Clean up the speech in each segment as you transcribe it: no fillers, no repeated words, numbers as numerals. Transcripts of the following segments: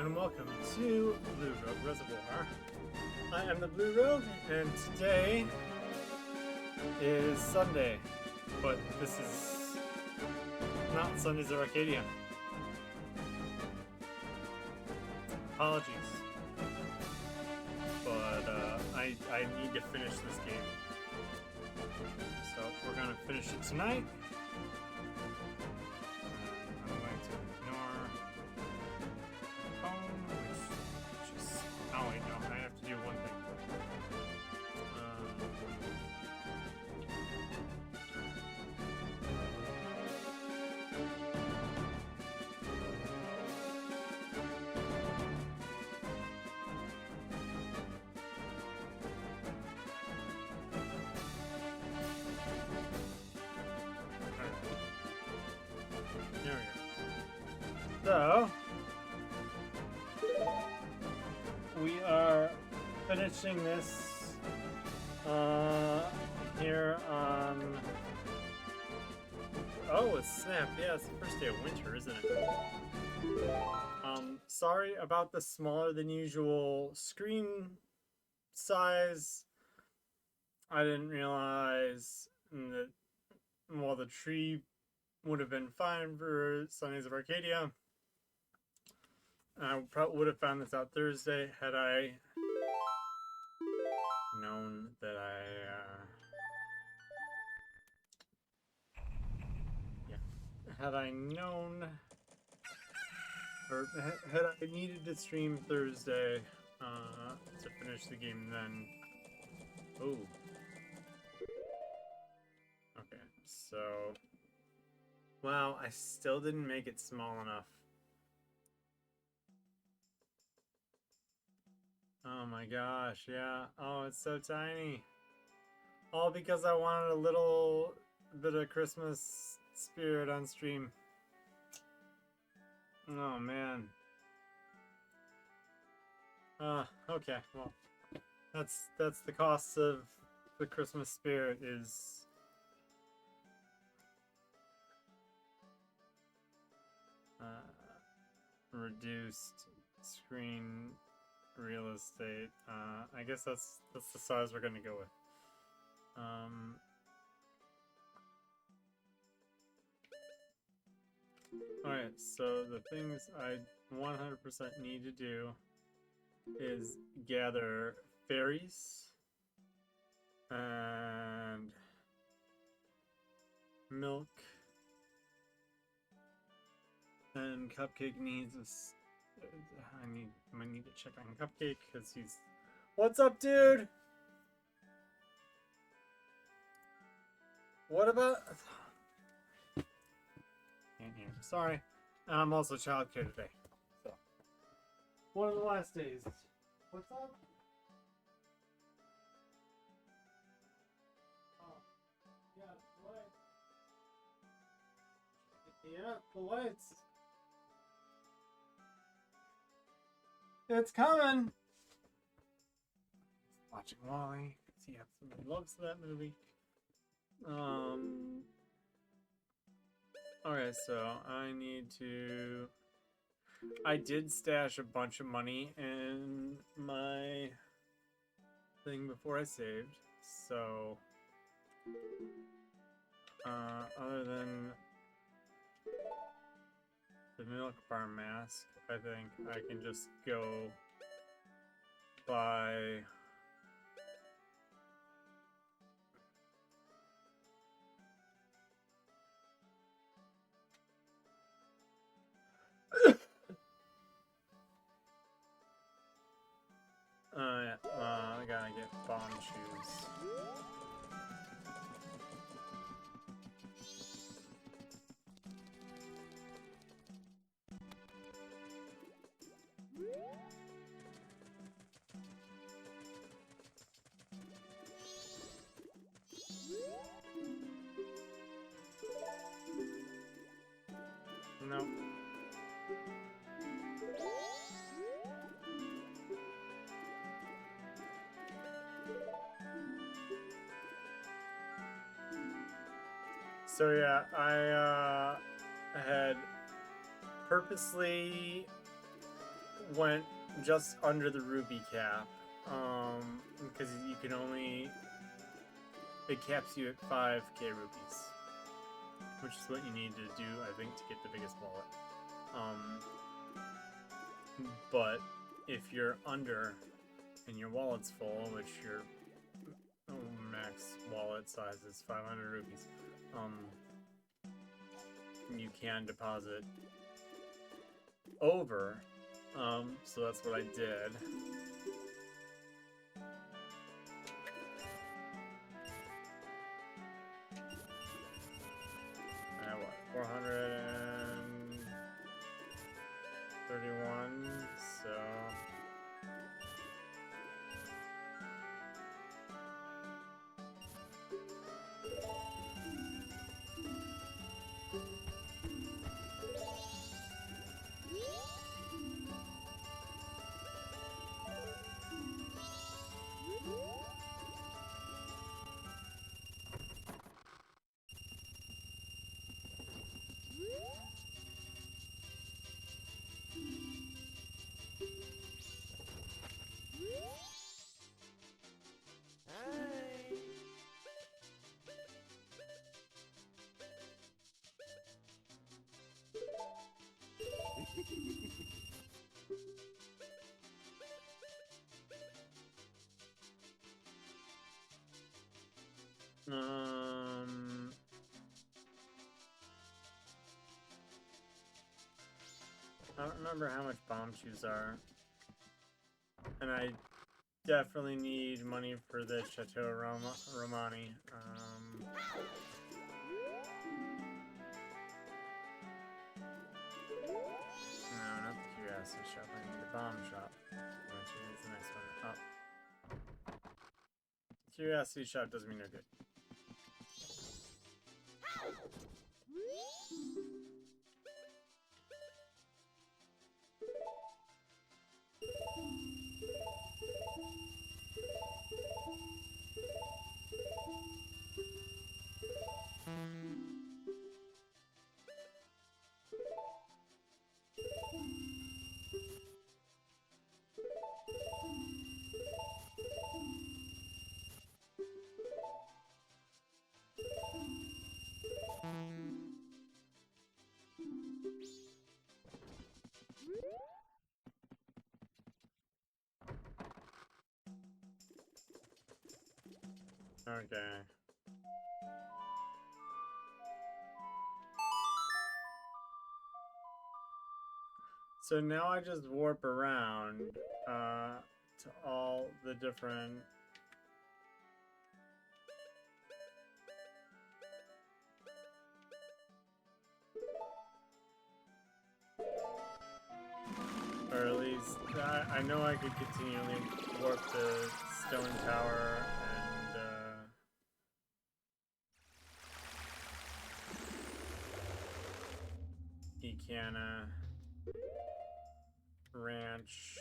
and welcome to Blue Rogue Reservoir. I am the Blue Rogue, and today is Sunday, but this is not Sundays of Arcadia. Apologies, but I need to finish this game, so we're gonna finish it tonight. I'm going to ignore phone, which is... Oh wait, no, I have to do one thing. There we go. So, we are finishing this here on... Oh, it's snap. Yeah, it's the first day of winter, isn't it? Sorry about the smaller than usual screen size. I didn't realize that, well, the tree would have been fine for Sundays of Arcadia. I probably would have found this out Thursday had I known that had I known, or had I needed to stream Thursday to finish the game then. Oh. Okay, so... Wow, I still didn't make it small enough. Oh my gosh, yeah. Oh, it's so tiny. All because I wanted a little bit of Christmas spirit on stream. Oh man. Okay, well, that's the cost of the Christmas spirit, is reduced screen real estate. I guess that's the size we're gonna go with. Alright, so the things I 100% need to do is gather fairies and milk, and Cupcake needs a... I might need to check on Cupcake because he's... What's up, dude? What about... Can't hear. Sorry. I'm also childcare today. So, one of the last days. What's up? Oh, yeah, the lights. Yeah, the lights. It's coming! Watching Wally, because he absolutely loves that movie. Okay, so I need to... I did stash a bunch of money in my thing before I saved, so... other than the milk bar mask, I think I can just go buy... yeah, I gotta get Bond shoes. No. So yeah, I had purposely went just under the ruby cap. Because you can only... It caps you at 5k rupees. Which is what you need to do, I think, to get the biggest wallet. But if you're under and your wallet's full, which your max wallet size is 500 rupees, you can deposit over. So that's what I did. What, 431, so... I don't remember how much bomb shoes are. And I definitely need money for the Chateau Romani. No, not the curiosity shop. I need the bomb shop. Which is the next one up. Curiosity shop doesn't mean they're good. Okay. So now I just warp around to all the different or at least I know I could continually warp to Stone Tower and Ikana Ranch.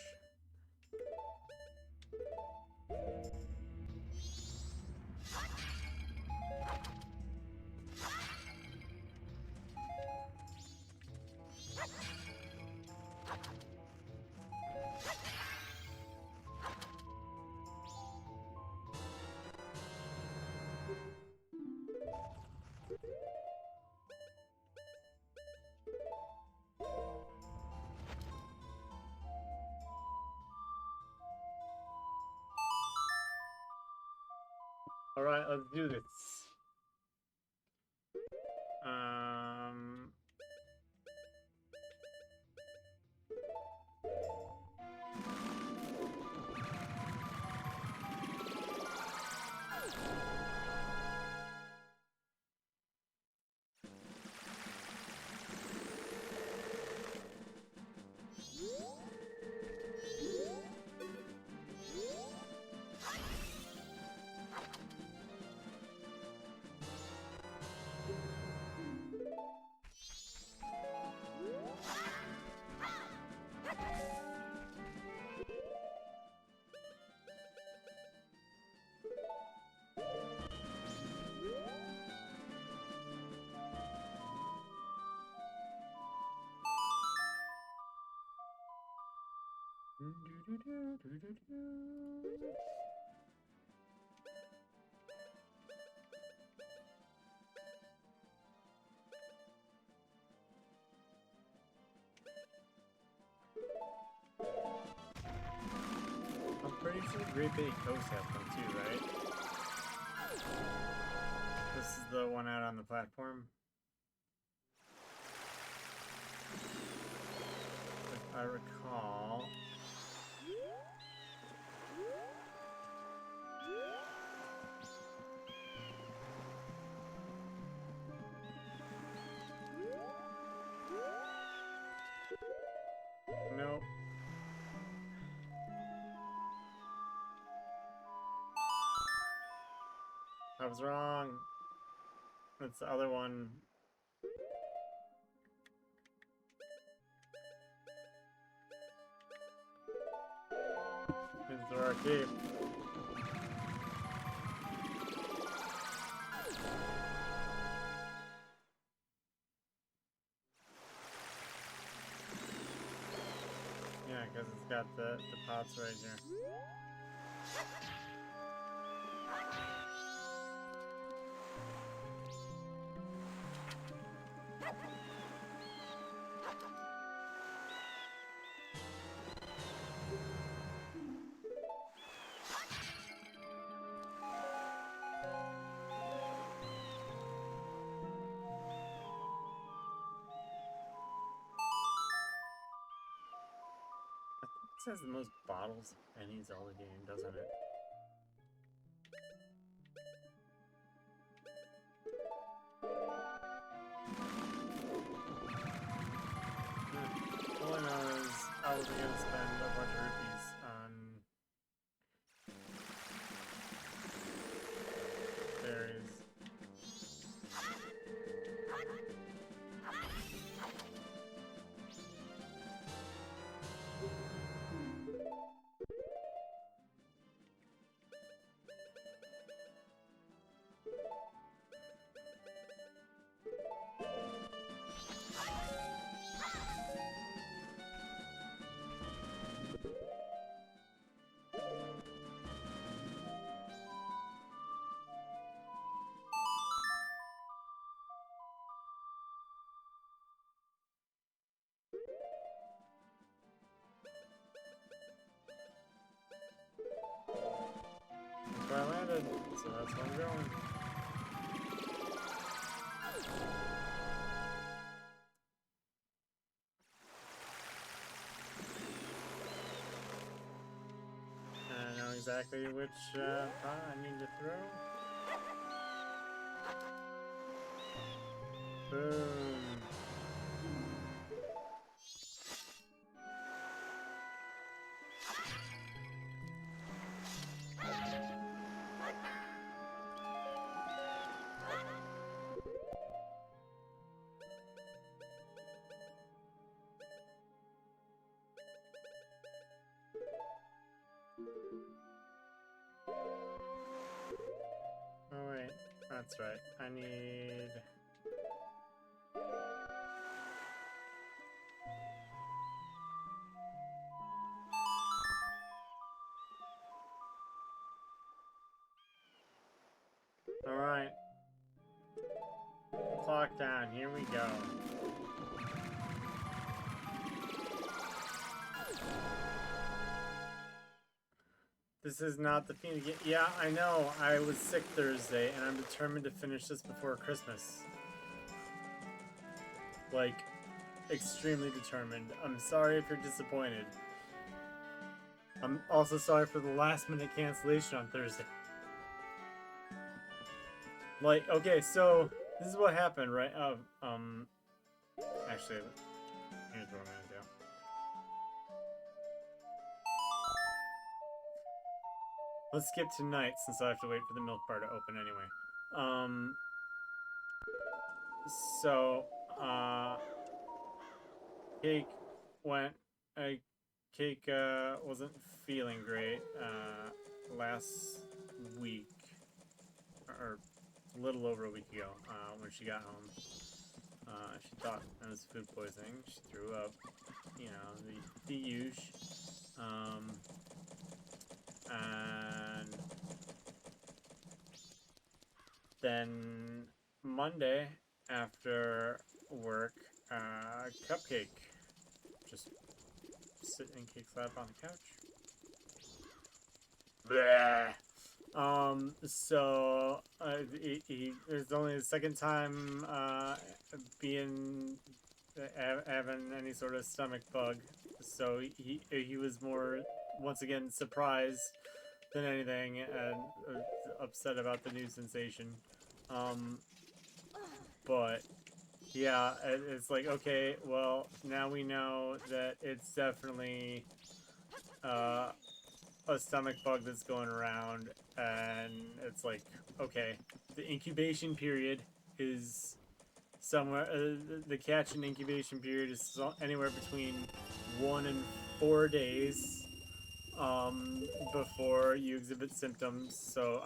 Alright, let's do this. I'm pretty sure Great Bay Coast has one too, right? This is the one out on the platform. If I recall. Nope. I was wrong. That's the other one. It's the arcade. Yeah, because it's got the pots right here. This has the most bottles of any Zelda game, doesn't it? All I know is I was going to spend a bunch of rupees on berries. That's where I landed, so that's where I'm going. And I know exactly which pot I need to throw. Boom. Oh wait, that's right. I need... Alright. Clock down, here we go. This is not the Phoenix game. Yeah, I know. I was sick Thursday, and I'm determined to finish this before Christmas. Like, extremely determined. I'm sorry if you're disappointed. I'm also sorry for the last minute cancellation on Thursday. Like, okay, so this is what happened, right? Actually, here's what I'm gonna do. Let's skip tonight since I have to wait for the milk bar to open anyway. So, Cake went, Cake, wasn't feeling great, last week, or a little over a week ago, when she got home. She thought it was food poisoning. She threw up, you know, the huge. And then Monday after work, Cupcake just sitting in cake slab on the couch. Bleh. So it's only the second time being having any sort of stomach bug, so he was more once again surprised than anything and upset about the new sensation. But yeah, it's like, okay, well, now we know that it's definitely a stomach bug that's going around, and it's like, okay, the incubation period is somewhere, the catch and incubation period is anywhere between 1 and 4 days before you exhibit symptoms. So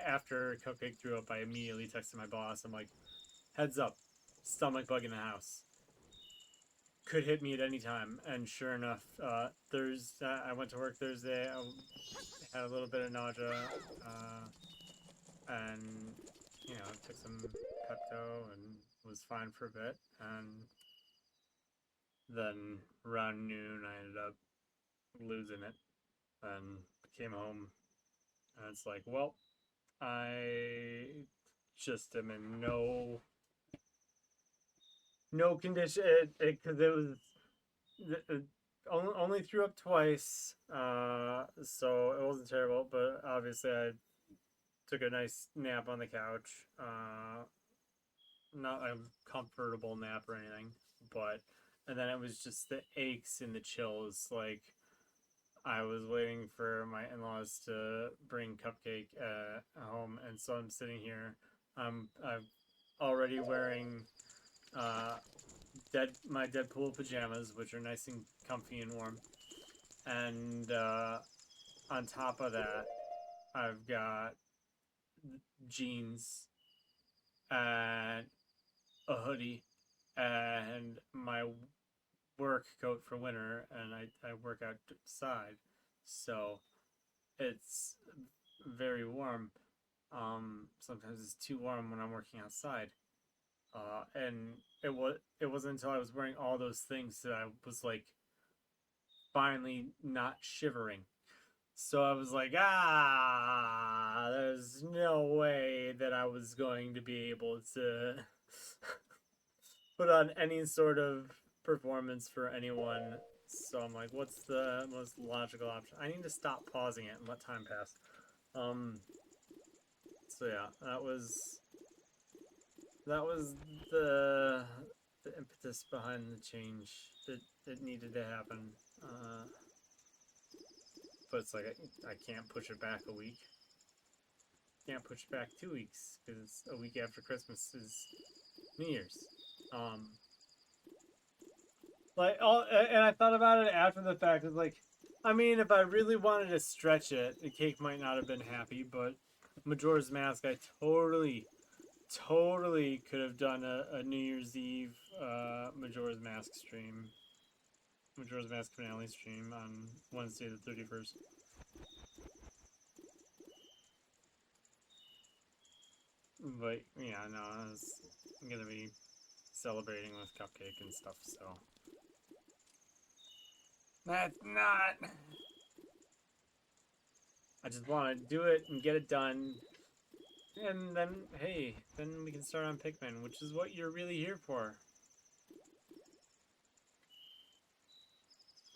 after Cupcake threw up, I immediately texted my boss. I'm like, heads up, stomach bug in the house. Could hit me at any time. And sure enough, I went to work Thursday. I had a little bit of nausea, and took some Pepto and was fine for a bit. And then around noon, I ended up losing it and came home. And it's like, well, I just am in no condition, because it was only threw up twice, so it wasn't terrible. But obviously, I took a nice nap on the couch, not a comfortable nap or anything, but and then it was just the aches and the chills. Like, I was waiting for my in-laws to bring Cupcake home, and so I'm sitting here. I'm already wearing my Deadpool pajamas, which are nice and comfy and warm, and on top of that, I've got jeans and a hoodie and my work coat for winter, and I work outside, so it's very warm. Sometimes it's too warm when I'm working outside. And it wasn't until I was wearing all those things that I was like finally not shivering. So I was like, there's no way that I was going to be able to put on any sort of performance for anyone. So I'm like, what's the most logical option? I need to stop pausing it and let time pass. So yeah, that was the impetus behind the change. It needed to happen. But it's like I can't push it back a week. Can't push it back 2 weeks because a week after Christmas is New Year's. And I thought about it after the fact. It's like, I mean, if I really wanted to stretch it, the cake might not have been happy. But Majora's Mask, I totally could have done a New Year's Eve Majora's Mask stream. Majora's Mask finale stream on Wednesday the 31st. But yeah, no, I was gonna be celebrating with Cupcake and stuff, so that's not. I just want to do it and get it done, and then hey, then we can start on Pikmin, which is what you're really here for.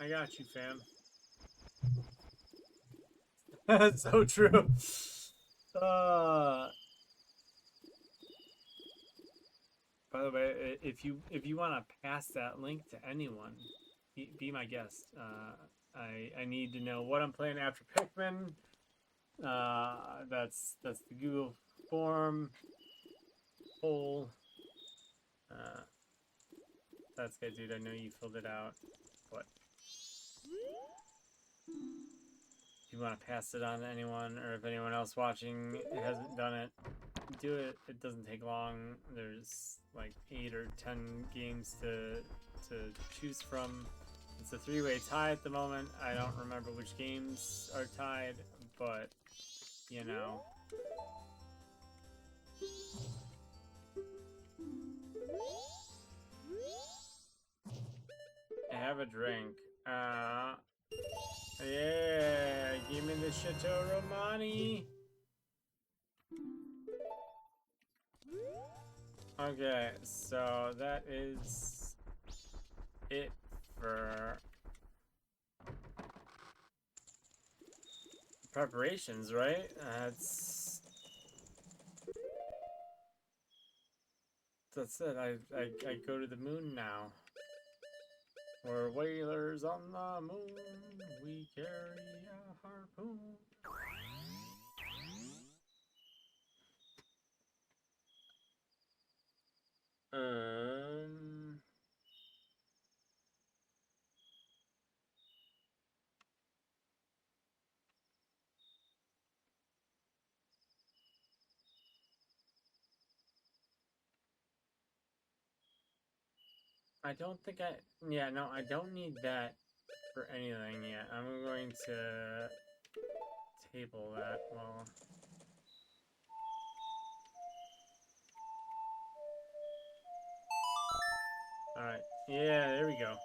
I got you, fam. That's so true. By the way, if you want to pass that link to anyone, be my guest. I need to know what I'm playing after Pikmin. That's the Google form poll. That's good, dude. I know you filled it out, but if you want to pass it on to anyone, or if anyone else watching hasn't done it, do it. It doesn't take long. There's like 8 or 10 games to choose from. It's a three-way tie at the moment. I don't remember which games are tied, but, you know. Have a drink. Yeah, give me the Chateau Romani. Okay, so that is it for preparations, right? That's it. I go to the moon now. We're whalers on the moon. We carry a harpoon. Um. I don't think I... Yeah, no, I don't need that for anything yet. I'm going to table that while... Alright. Yeah, there we go.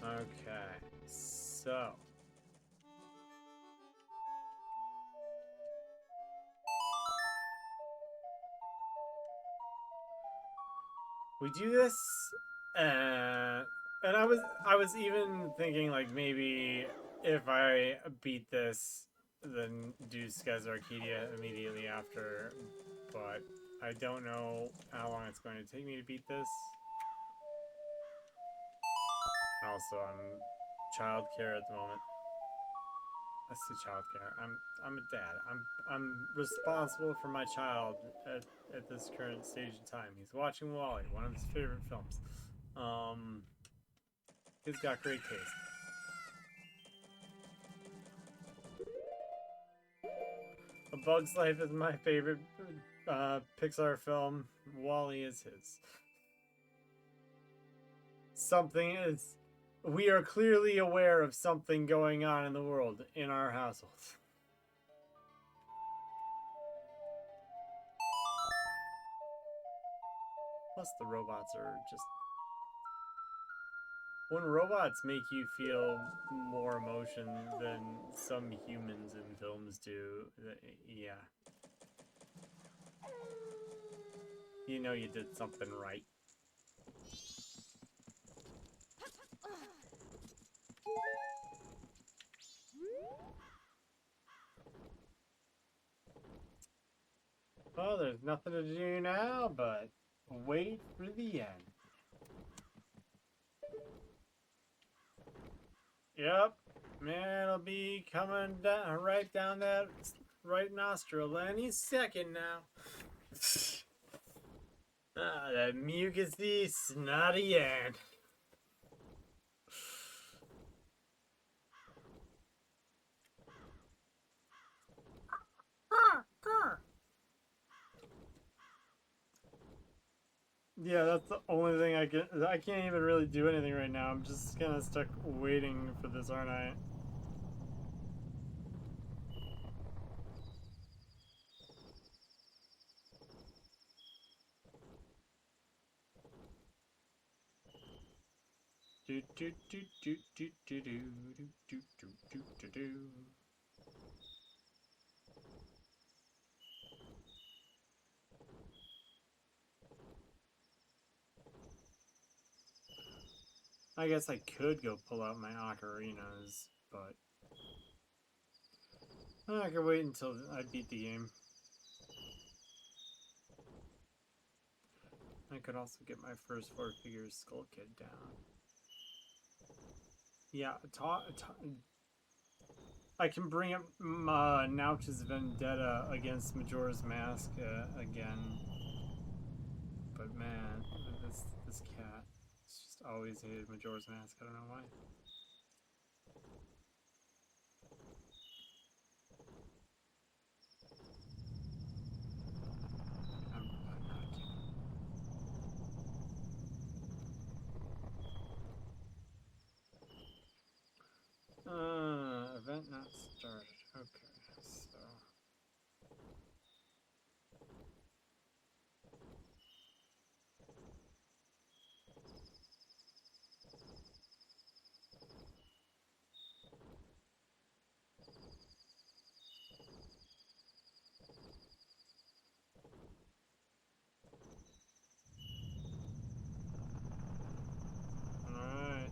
Okay, so we do this, and I was even thinking like maybe if I beat this, then do Skez Arcadia immediately after, but I don't know how long it's going to take me to beat this. Also, I'm childcare at the moment. I say childcare. I'm a dad. I'm responsible for my child at this current stage in time. He's watching Wall-E, one of his favorite films. He's got great taste. A Bug's Life is my favorite Pixar film. Wall-E is his. Something is... We are clearly aware of something going on in the world in our household. Plus the robots are just... When robots make you feel more emotion than some humans in films do, yeah. You know you did something right. Well, there's nothing to do now but wait for the end. Yep, man, it'll be coming down, right down that right nostril any second now. That mucusy, snotty end. Yeah, that's the only thing I can. I can't even really do anything right now. I'm just kind of stuck waiting for this, aren't I? Do do do do do do do do do do do do. I guess I could go pull out my ocarinas, but I could wait until I beat the game. I could also get my first 4-figure Skull Kid down. Yeah, I can bring up Nauch's Vendetta against Majora's Mask again, but man, this cat, it's just always hated Majora's Mask. I don't know why. I'm not kidding. Event not started. Okay, so. Alright.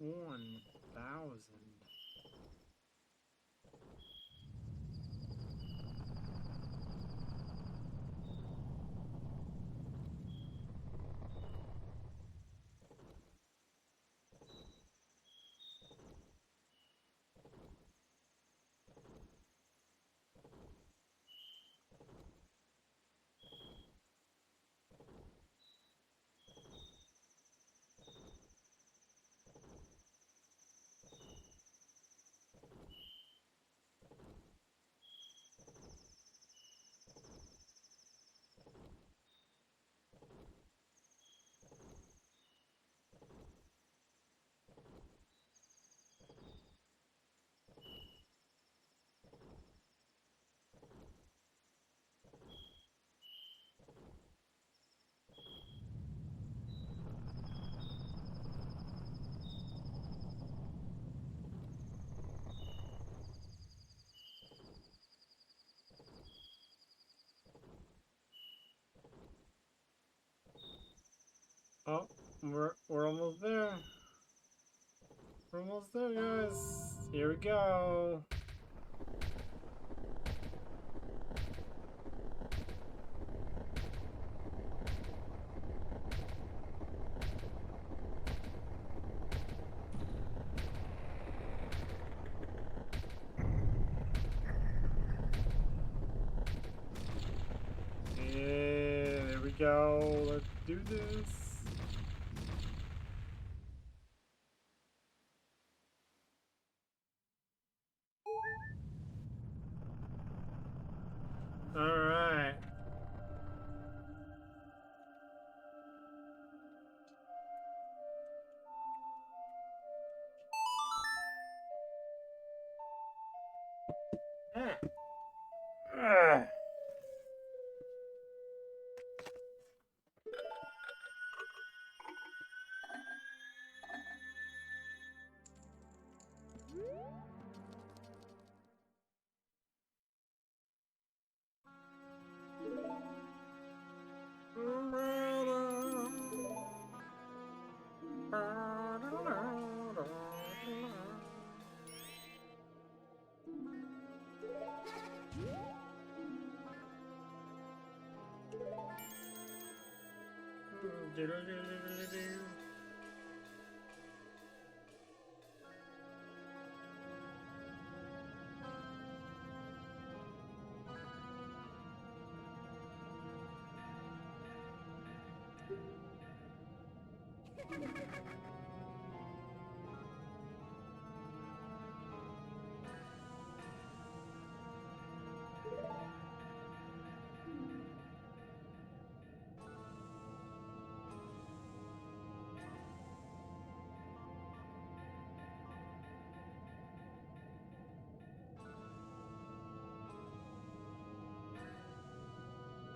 $1,000. Oh, we're almost there. We're almost there, guys. Here we go. Yeah, there we go. Let's do this. All right. Ah.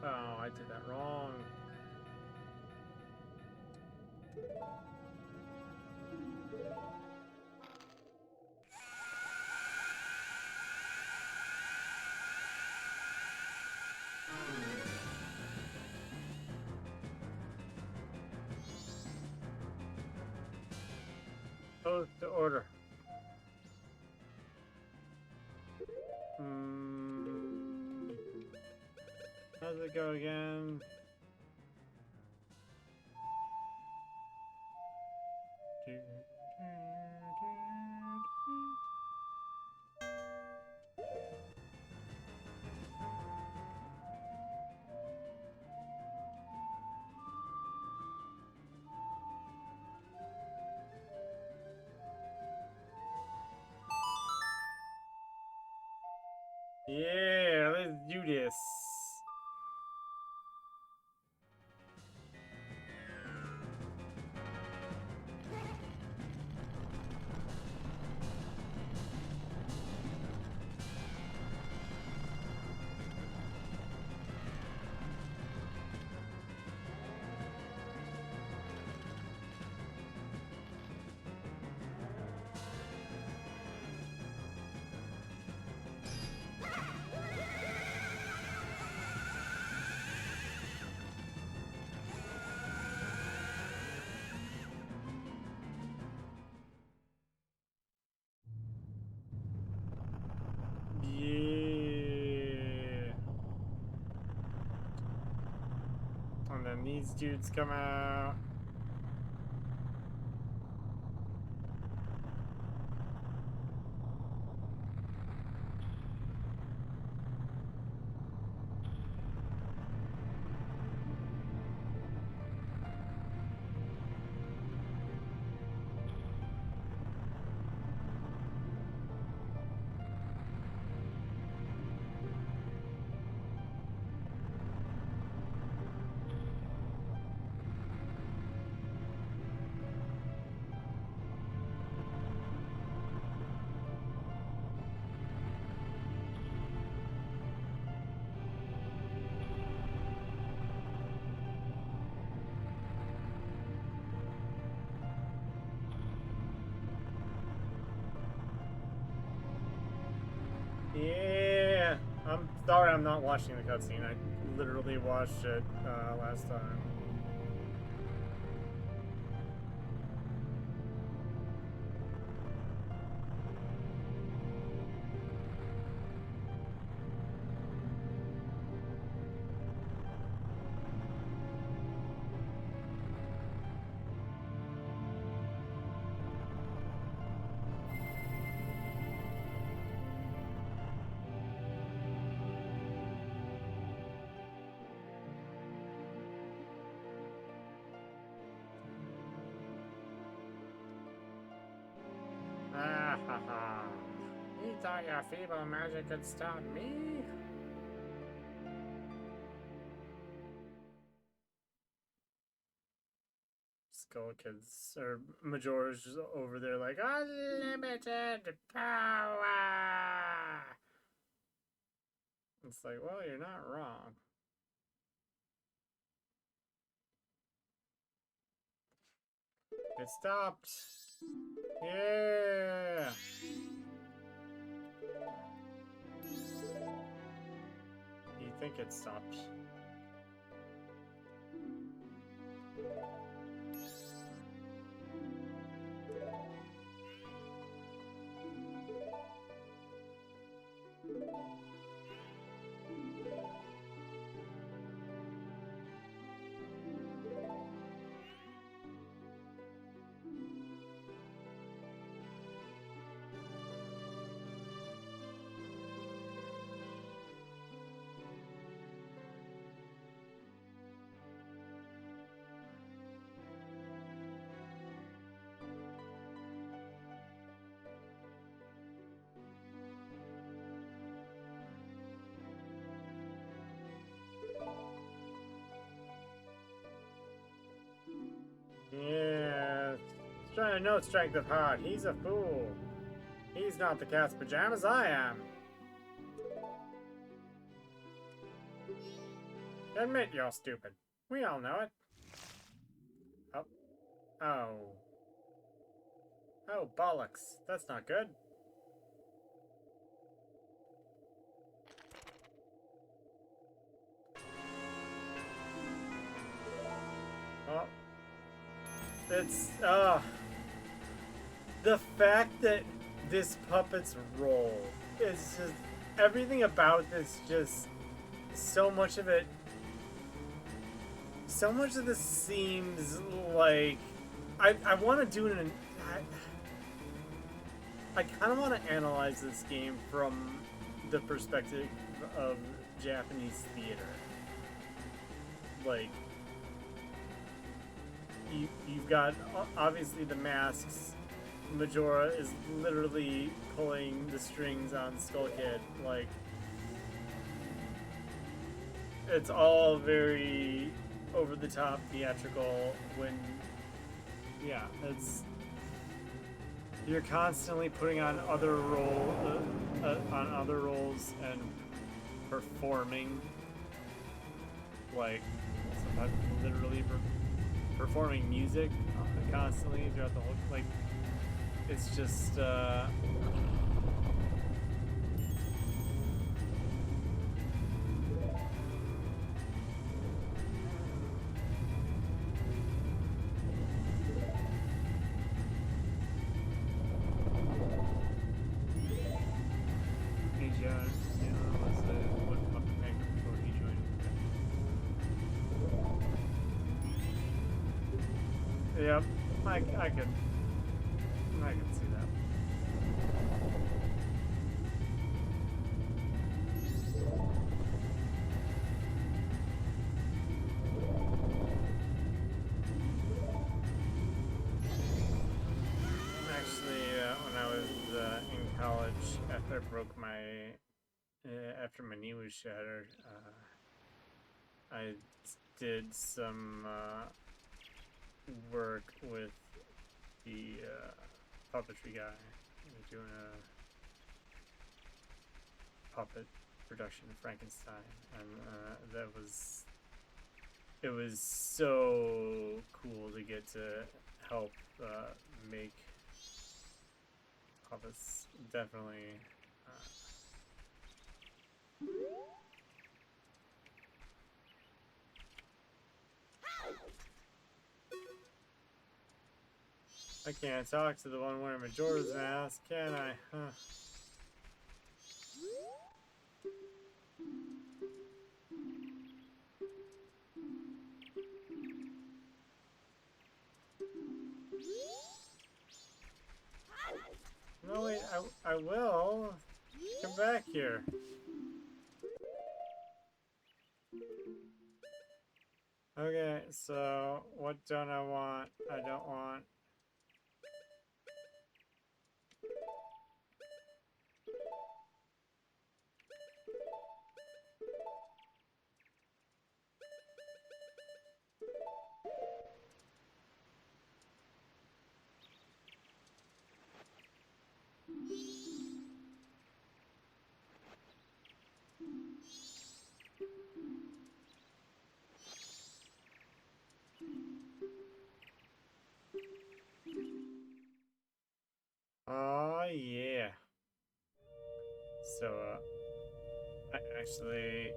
Oh, I did that wrong. Oath to order. How's it go again? Yeah, let's do this. Yeah. And then these dudes come out. Yeah. I'm sorry I'm not watching the cutscene. I literally watched it last time. Ah ha ha. You thought your feeble magic could stop me? Skull Kids or Majora's just over there like unlimited power. It's like, well, you're not wrong. It stopped. Yeah. You think it stopped? Yeah. Trying to know strength of heart. He's a fool. He's not the cat's pajamas, I am. Admit you're stupid. We all know it. Oh. Oh. Oh, bollocks. That's not good. Oh. It's, the fact that this puppet's role is just, everything about this just, so much of this seems like, I want to do it in, I kind of want to analyze this game from the perspective of Japanese theater. Like, you've got obviously the masks. Majora is literally pulling the strings on Skull Kid. Like, it's all very over the top theatrical. When, yeah, it's, you're constantly putting on other roles and performing, like, sometimes literally performing music constantly throughout the whole, like, it's just yep, I can see that. Actually, when I was in college, after I broke after my knee was shattered, I did some work with the puppetry guy. We were doing a puppet production of Frankenstein, and it was so cool to get to help make puppets. Definitely. I can't talk to the one wearing Majora's Mask, can I? Huh. No, wait, I will. Come back here. Okay, so what don't I want? I don't want. Oh, yeah. So, I actually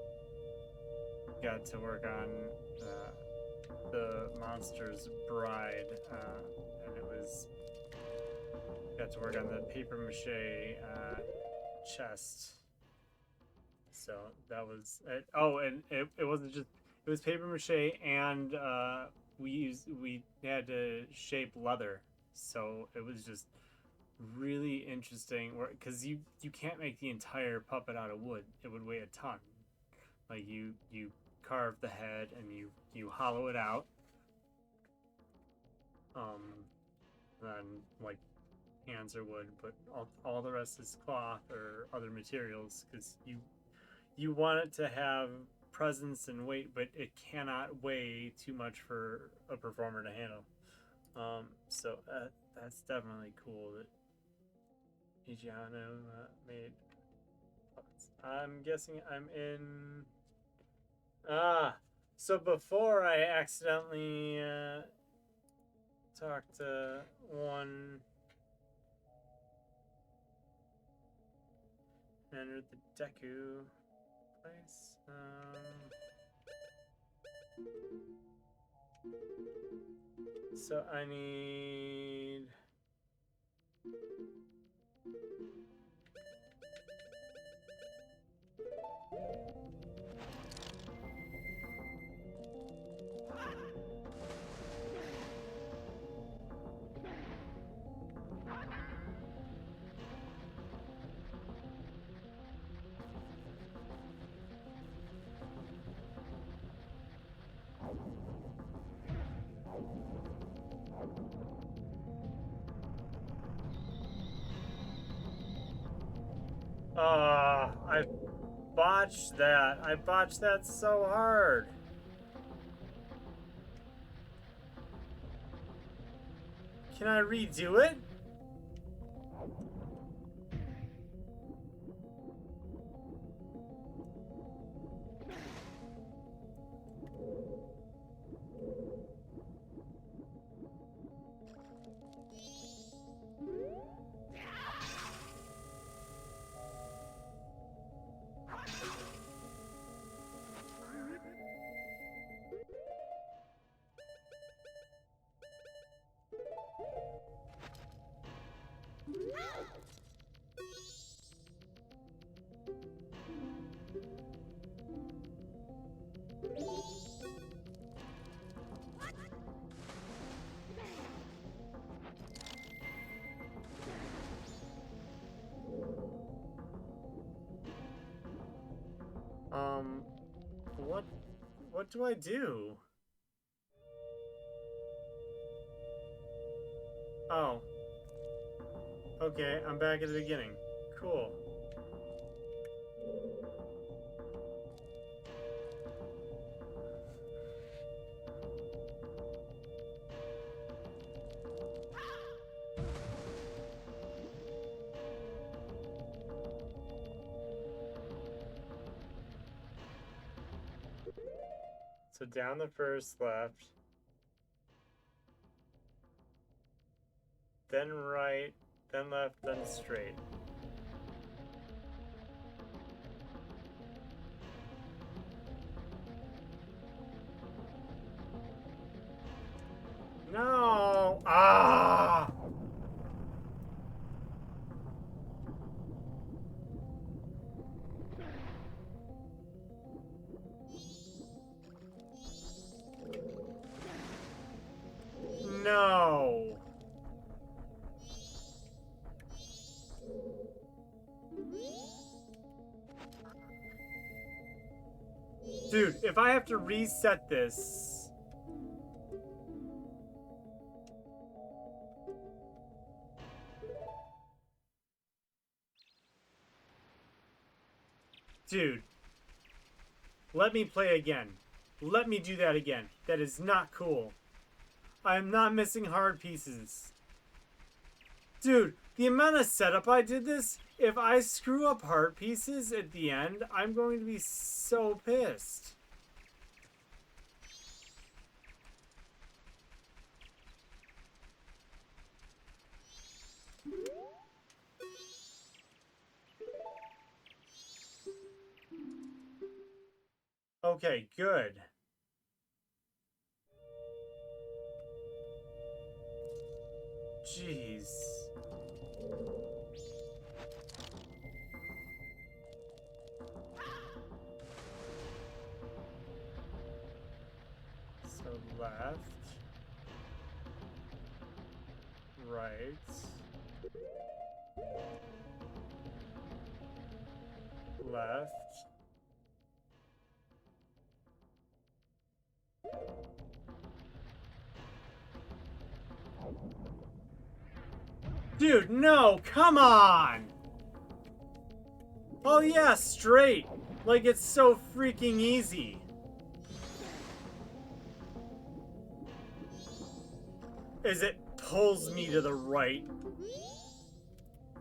got to work on the Monster's Bride, and it was, got to work on the paper mache chest. So that was it. Oh, and it wasn't just, it was paper mache, and we had to shape leather, so it was just really interesting, because you can't make the entire puppet out of wood. It would weigh a ton. Like, you carve the head and you hollow it out, then, like, hands are wood, but all the rest is cloth or other materials, because you want it to have presence and weight, but it cannot weigh too much for a performer to handle. So that's definitely cool that Ichiano made puppets. I'm guessing I'm in... Ah! So before I accidentally talked to one and entered the Deku place. So I need... I botched that. I botched that so hard. Can I redo it? What do I do? Oh. Okay, I'm back at the beginning. Cool. So down the first left. Then right, then left, then straight. No! Ah! No! Dude, if I have to reset this... Dude. Let me play again. Let me do that again. That is not cool. I am not missing hard pieces. Dude, the amount of setup I did this, if I screw up hard pieces at the end, I'm going to be so pissed. Okay, good. Jeez. So left. Right. Left. Dude, no, come on! Oh yeah, straight. Like it's so freaking easy. As it pulls me to the right.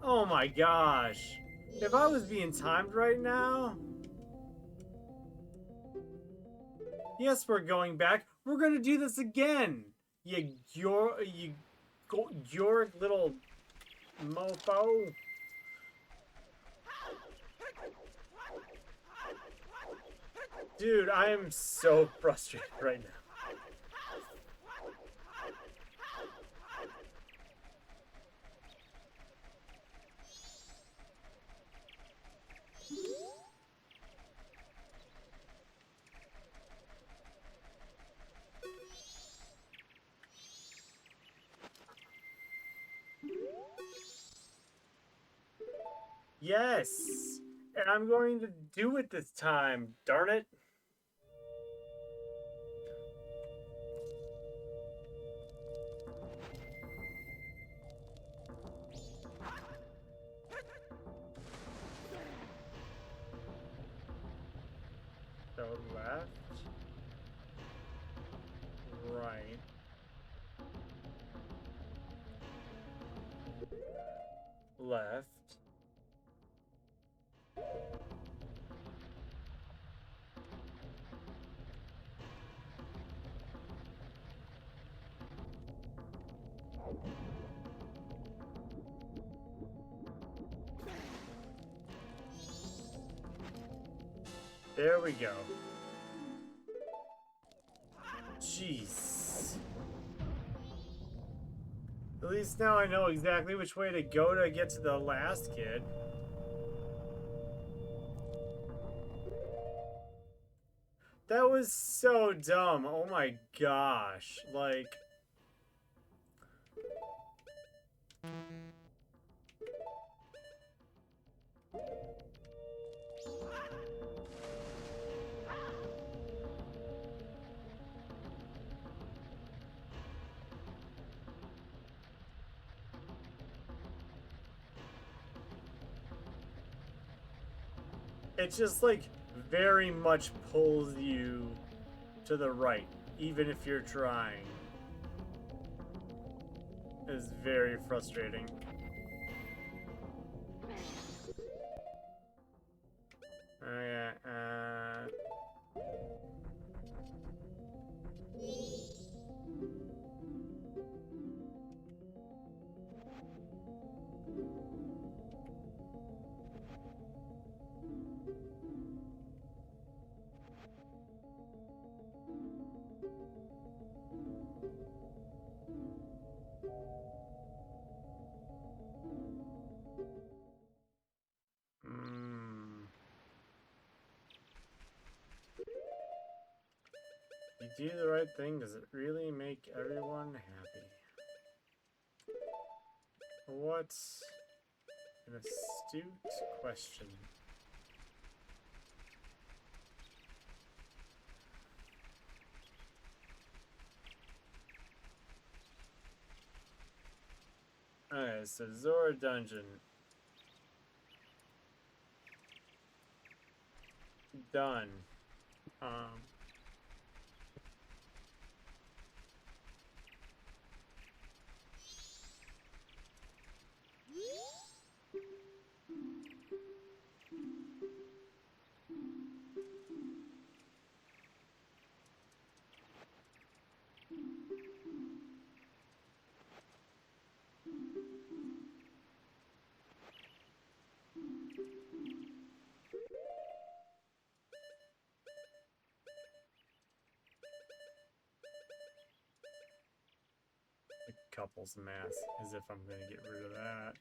Oh my gosh. If I was being timed right now... Yes, we're going back. We're gonna do this again. Your little mofo. Dude, I am so frustrated right now. Yes! And I'm going to do it this time, darn it. So left, right, left. There we go. Jeez. At least now I know exactly which way to go to get to the last kid. That was so dumb. Oh my gosh. Like... It just, like, very much pulls you to the right, even if you're trying. It's very frustrating. Okay, You do the right thing, does it really make everyone happy? What's an astute question? Okay, so Zora Dungeon. Done. Couples mask, as if I'm gonna get rid of that.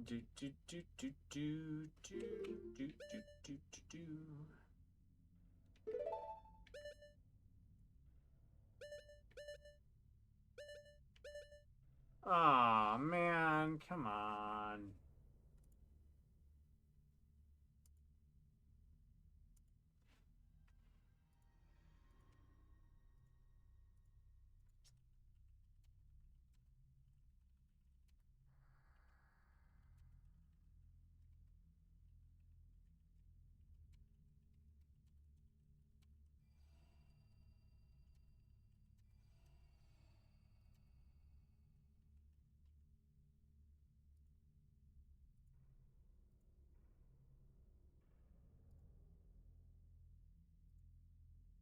Do do do do do do do do do do do. Aw, man, come on.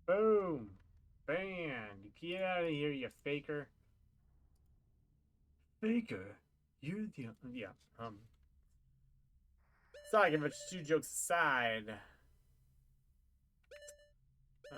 Boom. Bam. Get out of here, you faker. Faker? You're the... Yeah, Sorry, but two jokes aside. Um...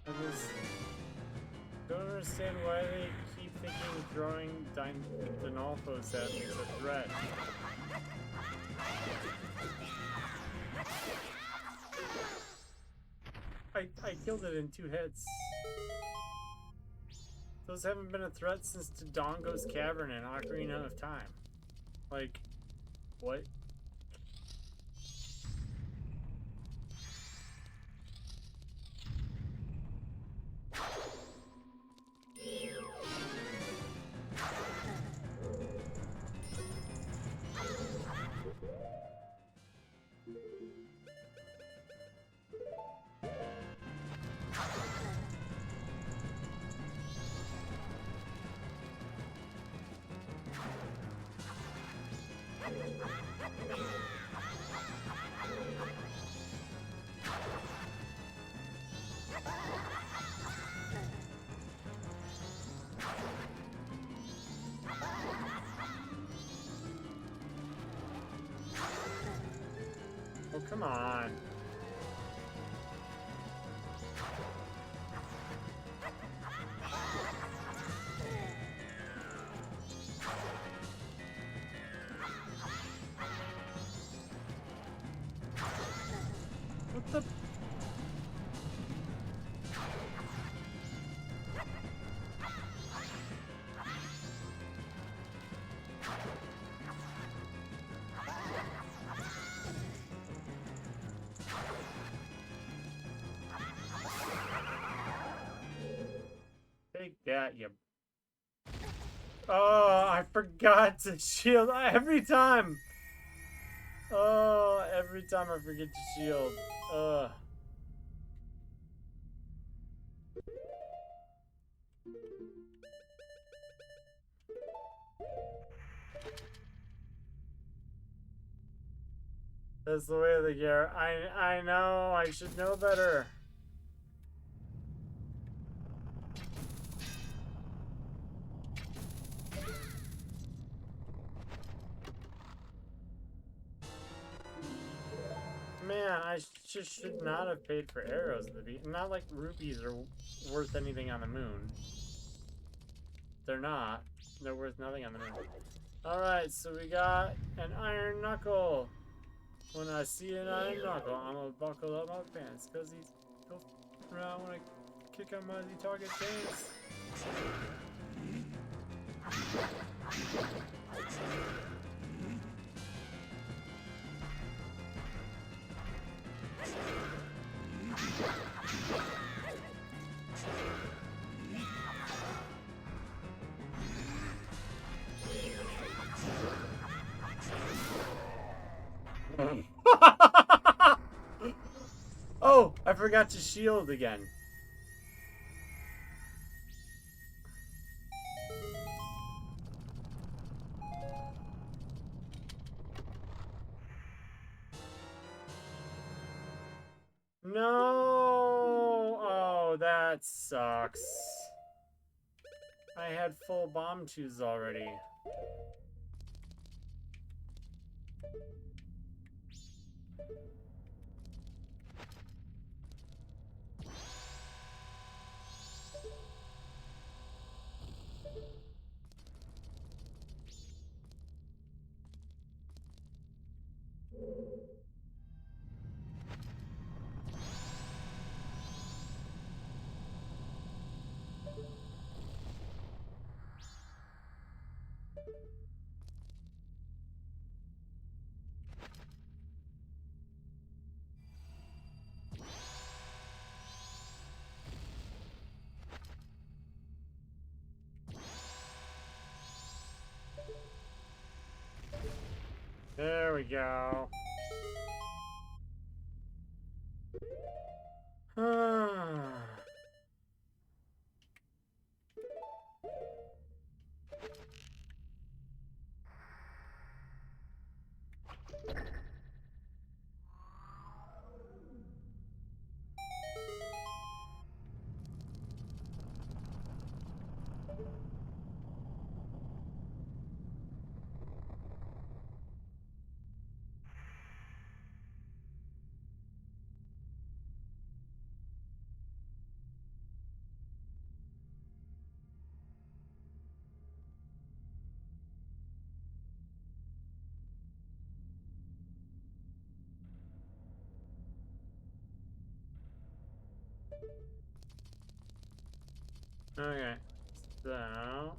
I just don't understand why they keep thinking throwing Dinolfos at me is a threat. I killed it in 2 hits. Those haven't been a threat since Dodongo's Cavern and Ocarina of Time. Like, what? Oh, come on. What the? Take that, you... Oh, I forgot to shield every time. Oh, every time I forget to shield. Ugh. That's the way of the gear. I know. I should know better. Man, I just should not have paid for arrows at the beginning. Not like rupees are worth anything on the moon. They're not. They're worth nothing on the moon. Alright, so we got an iron knuckle. When I see an iron knuckle, I'm gonna buckle up my pants. Cause he's go around when I kick on my target pants. Oh, I forgot to shield again. No! Oh, that sucks. I had full bomb twos already. There we go. Okay, so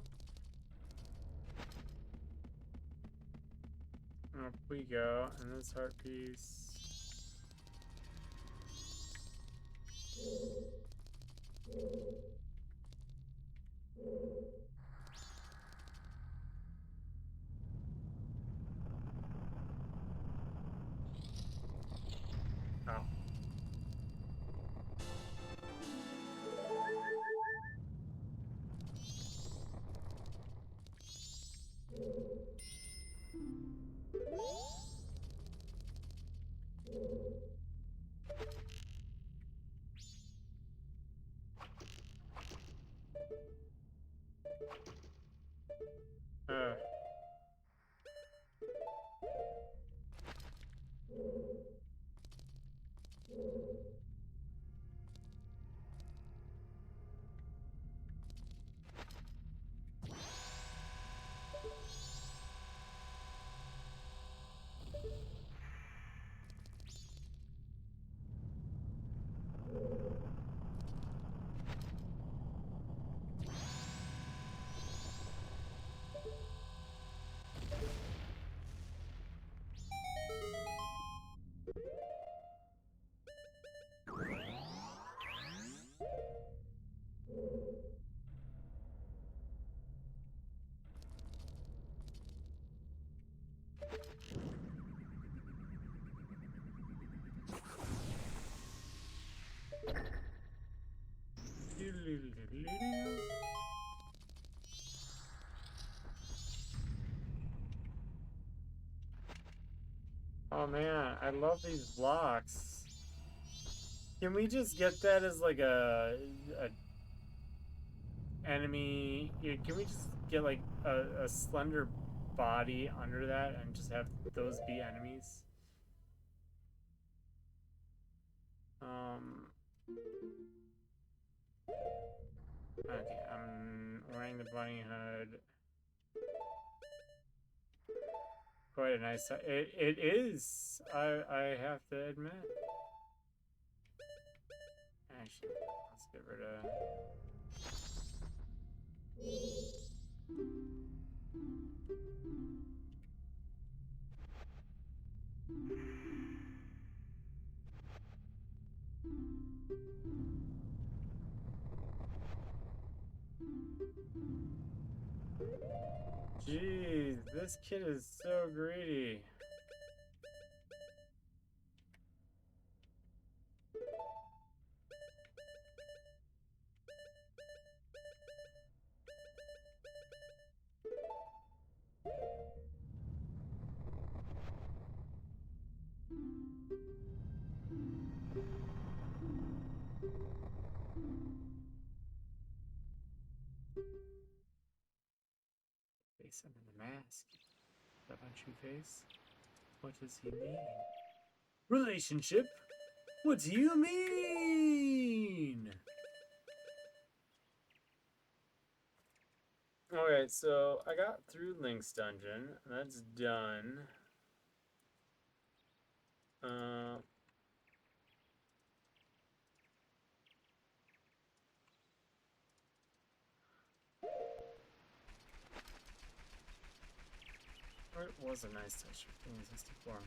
up we go, and this heart piece. Oh. Uh. Oh man, I love these blocks. Can we just get that as like a enemy? Can we just get like a slender body under that and just have those be enemies? Um. Okay, I'm wearing the bunny hood. Quite a nice. It is. I have to admit. Actually, let's get rid of. Jeez, this kid is so greedy. face under the mask. Is that my true face? What does he mean? Relationship? What do you mean? Okay, so I got through Link's dungeon. That's done. It was a nice touch. It was just before.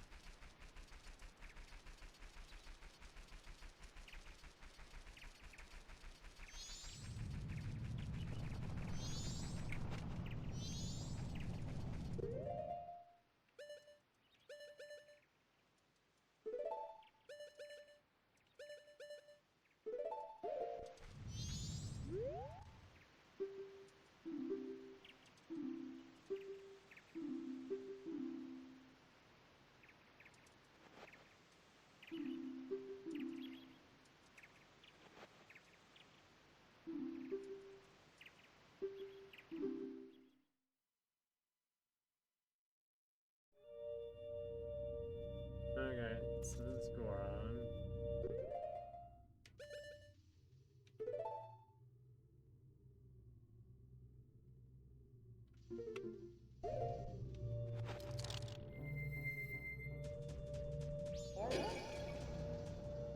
Okay, so this is Goron.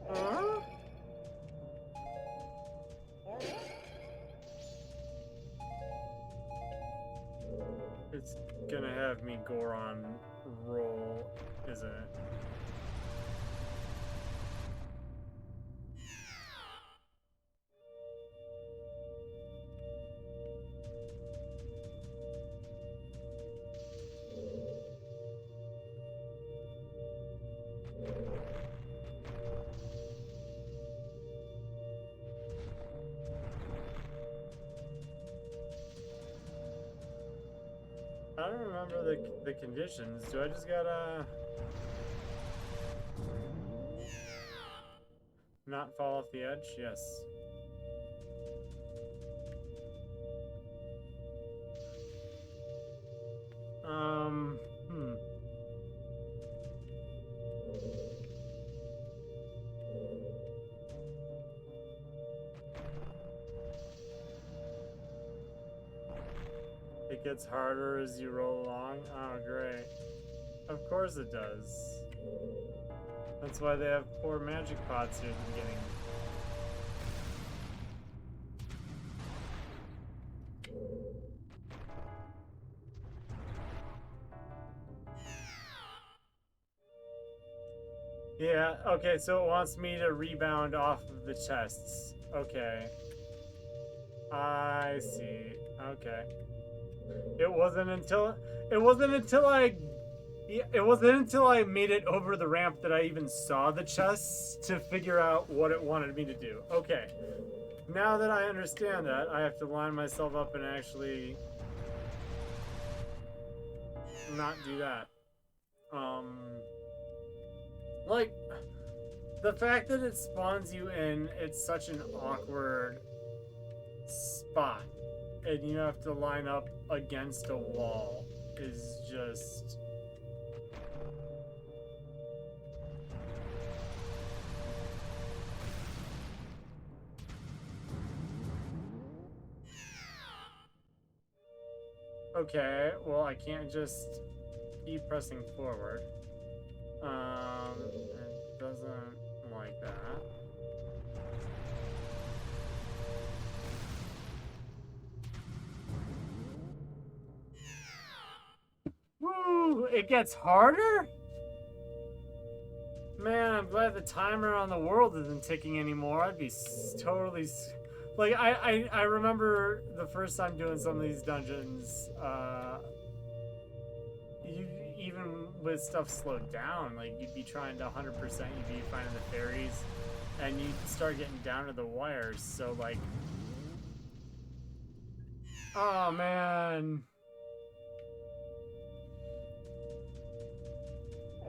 Huh? It's gonna have me Goron roll, isn't it? I don't remember the conditions. Do I just gotta not fall off the edge? Yes. Hmm. It gets harder as you roll along? Oh, great. Of course it does. That's why they have poor magic pots here at the beginning. Yeah, okay, so it wants me to rebound off of the chests. Okay. I see. Okay. It wasn't until I made it over the ramp that I even saw the chests to figure out what it wanted me to do. Okay. Now that I understand that, I have to line myself up and actually not do that. Like, the fact that it spawns you in, it's such an awkward spot, and you have to line up against a wall, is just... Okay, well, I can't just keep pressing forward. It doesn't like that. Woo! It gets harder? Man, I'm glad the timer on the world isn't ticking anymore. I'd be totally... Like, I remember the first time doing some of these dungeons, even with stuff slowed down, like, you'd be trying to 100%, you'd be finding the fairies, and you'd start getting down to the wires, so, like... Oh, man.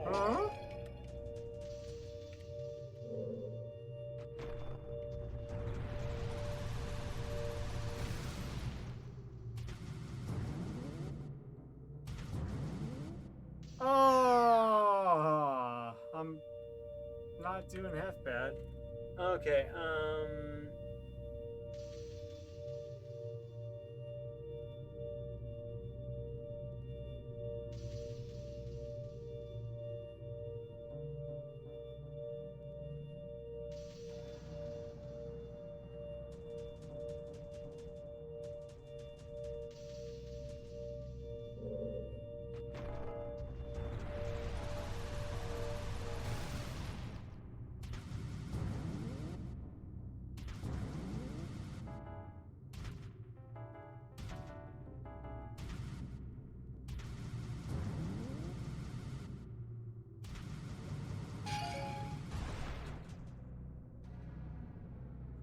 Huh? not doing half bad. Okay,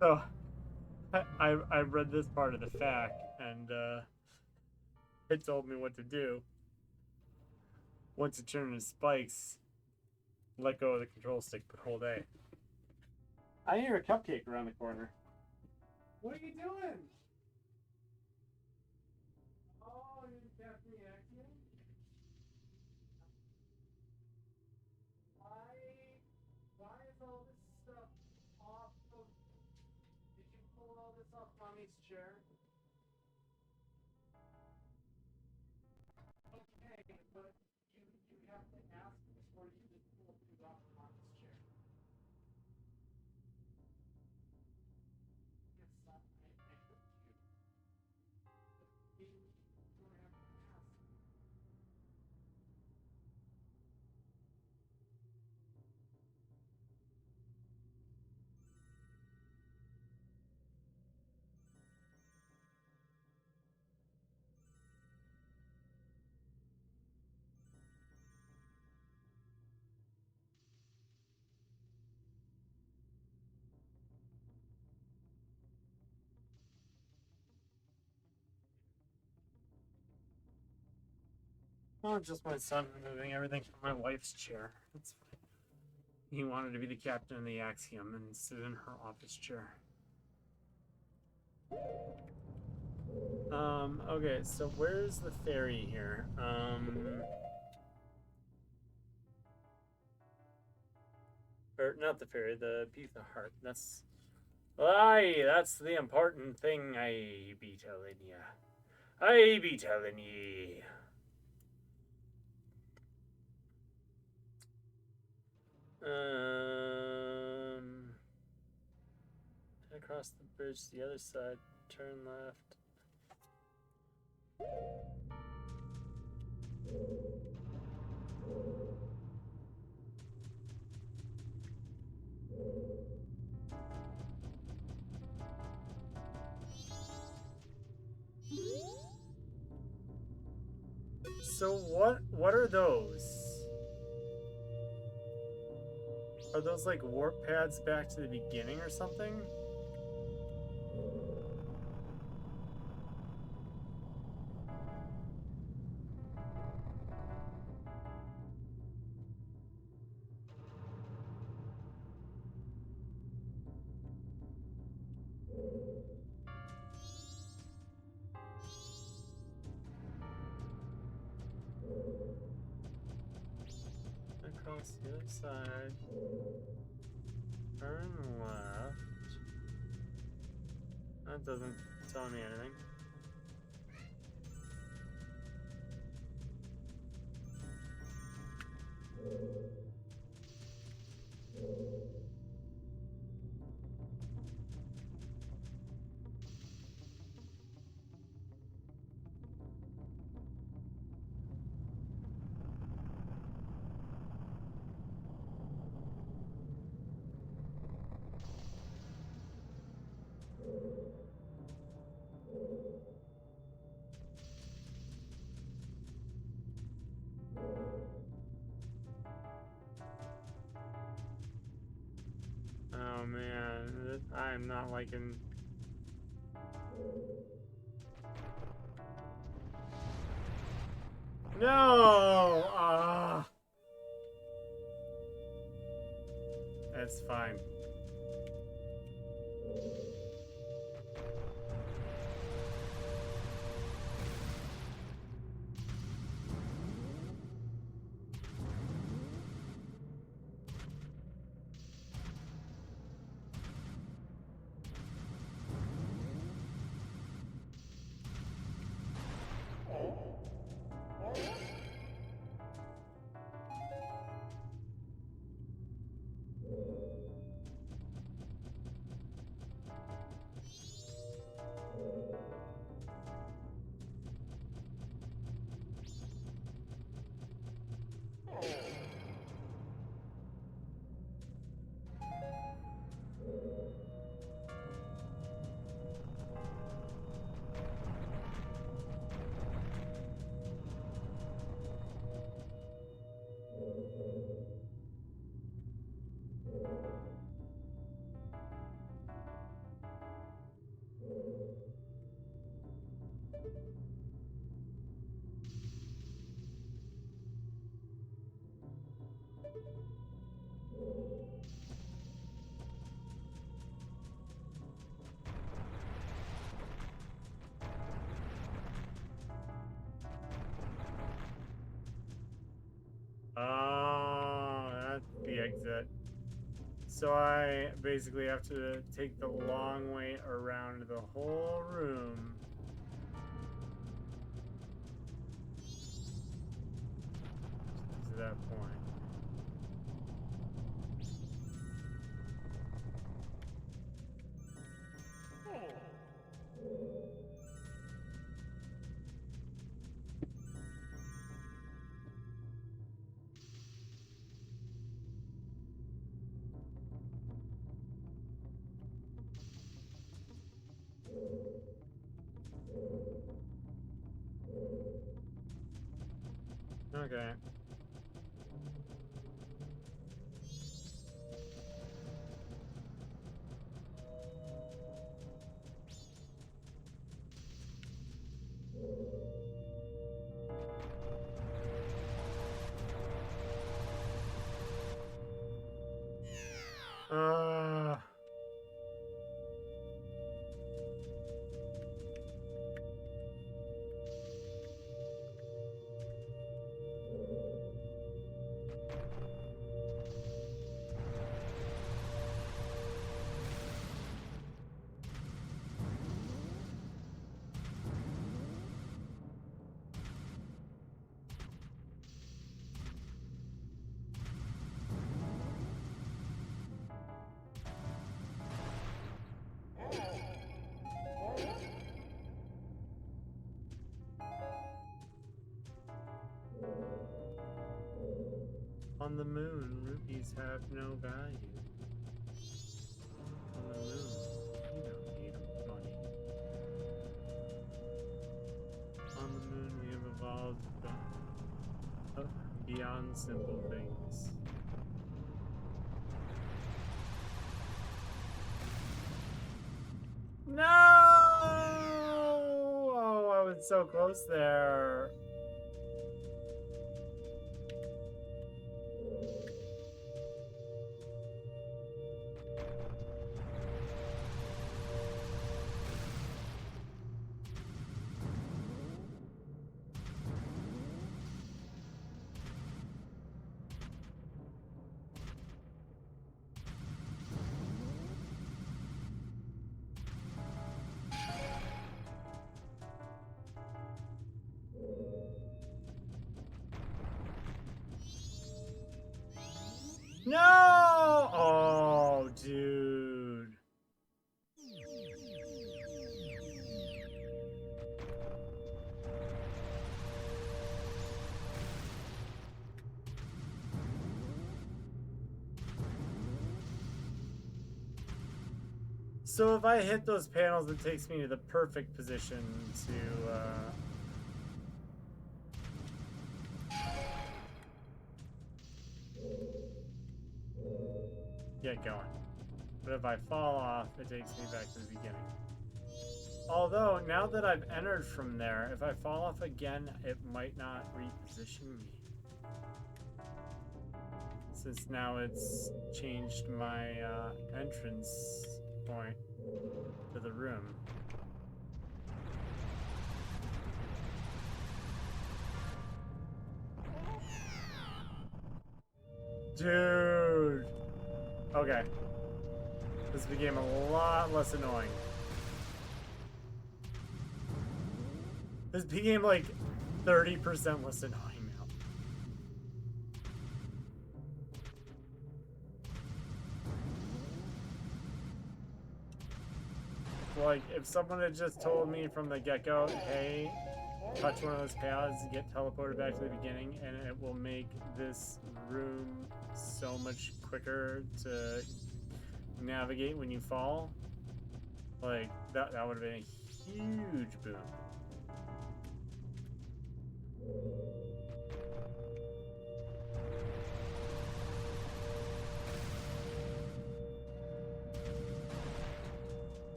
so I read this part of the fact, and it told me what to do. Once it turns spikes, let go of the control stick, but hold A. I hear a cupcake around the corner. What are you doing? Oh, you got the action? Why is all this stuff off of... Did you pull all this off Mommy's chair? Okay, but you have to ask before you just pull things off of Mommy's chair. Yes, I heard you. But you don't have to ask. Oh, just my son removing everything from my wife's chair. That's fine. He wanted to be the captain of the Axiom and sit in her office chair. Okay, so where's the ferry here? Or not the ferry, the Pizza Hut. That's the important thing I be telling ya. I be telling ye. Across the bridge to the other side, turn left. So what are those? Are those like warp pads back to the beginning or something? Across the other side. Turn left. That doesn't tell me anything. Oh man, I'm not liking. No! That's fine. exit. So I basically have to take the long way around the whole room. To that point. Okay. Uh... On the moon, rupees have no value. On the moon, you don't need money. On the moon, we have evolved beyond simple things. No! Oh, I was so close there. No! Oh, dude. So if I hit those panels, it takes me to the perfect position to, get going. But if I fall off, it takes me back to the beginning. Although, now that I've entered from there, if I fall off again, it might not reposition me. Since now it's changed my entrance point to the room. Dude! Okay. This became a lot less annoying. This became like 30% less annoying now. Like, if someone had just told me from the get-go, hey, touch one of those pads, get teleported back to the beginning, and it will make this room so much quicker to navigate when you fall. Like, that would have been a huge boon.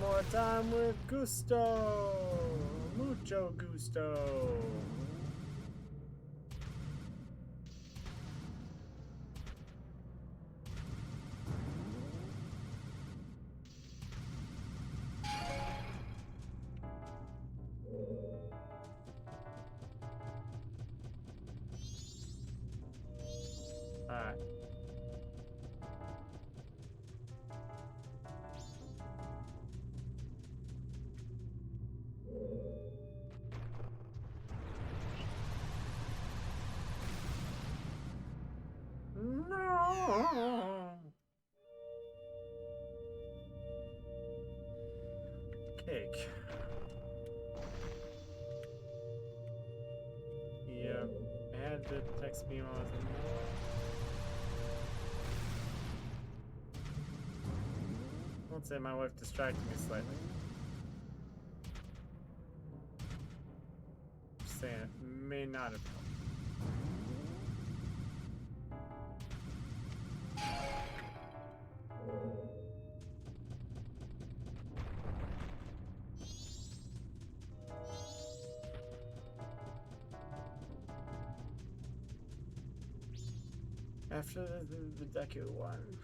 more time with Gusto. Mucho gusto. Alright. No. Cake. Yep. I had to text me when I was in the Let's say my wife distracted me slightly. Just saying, it may not have helped. After the Deku one,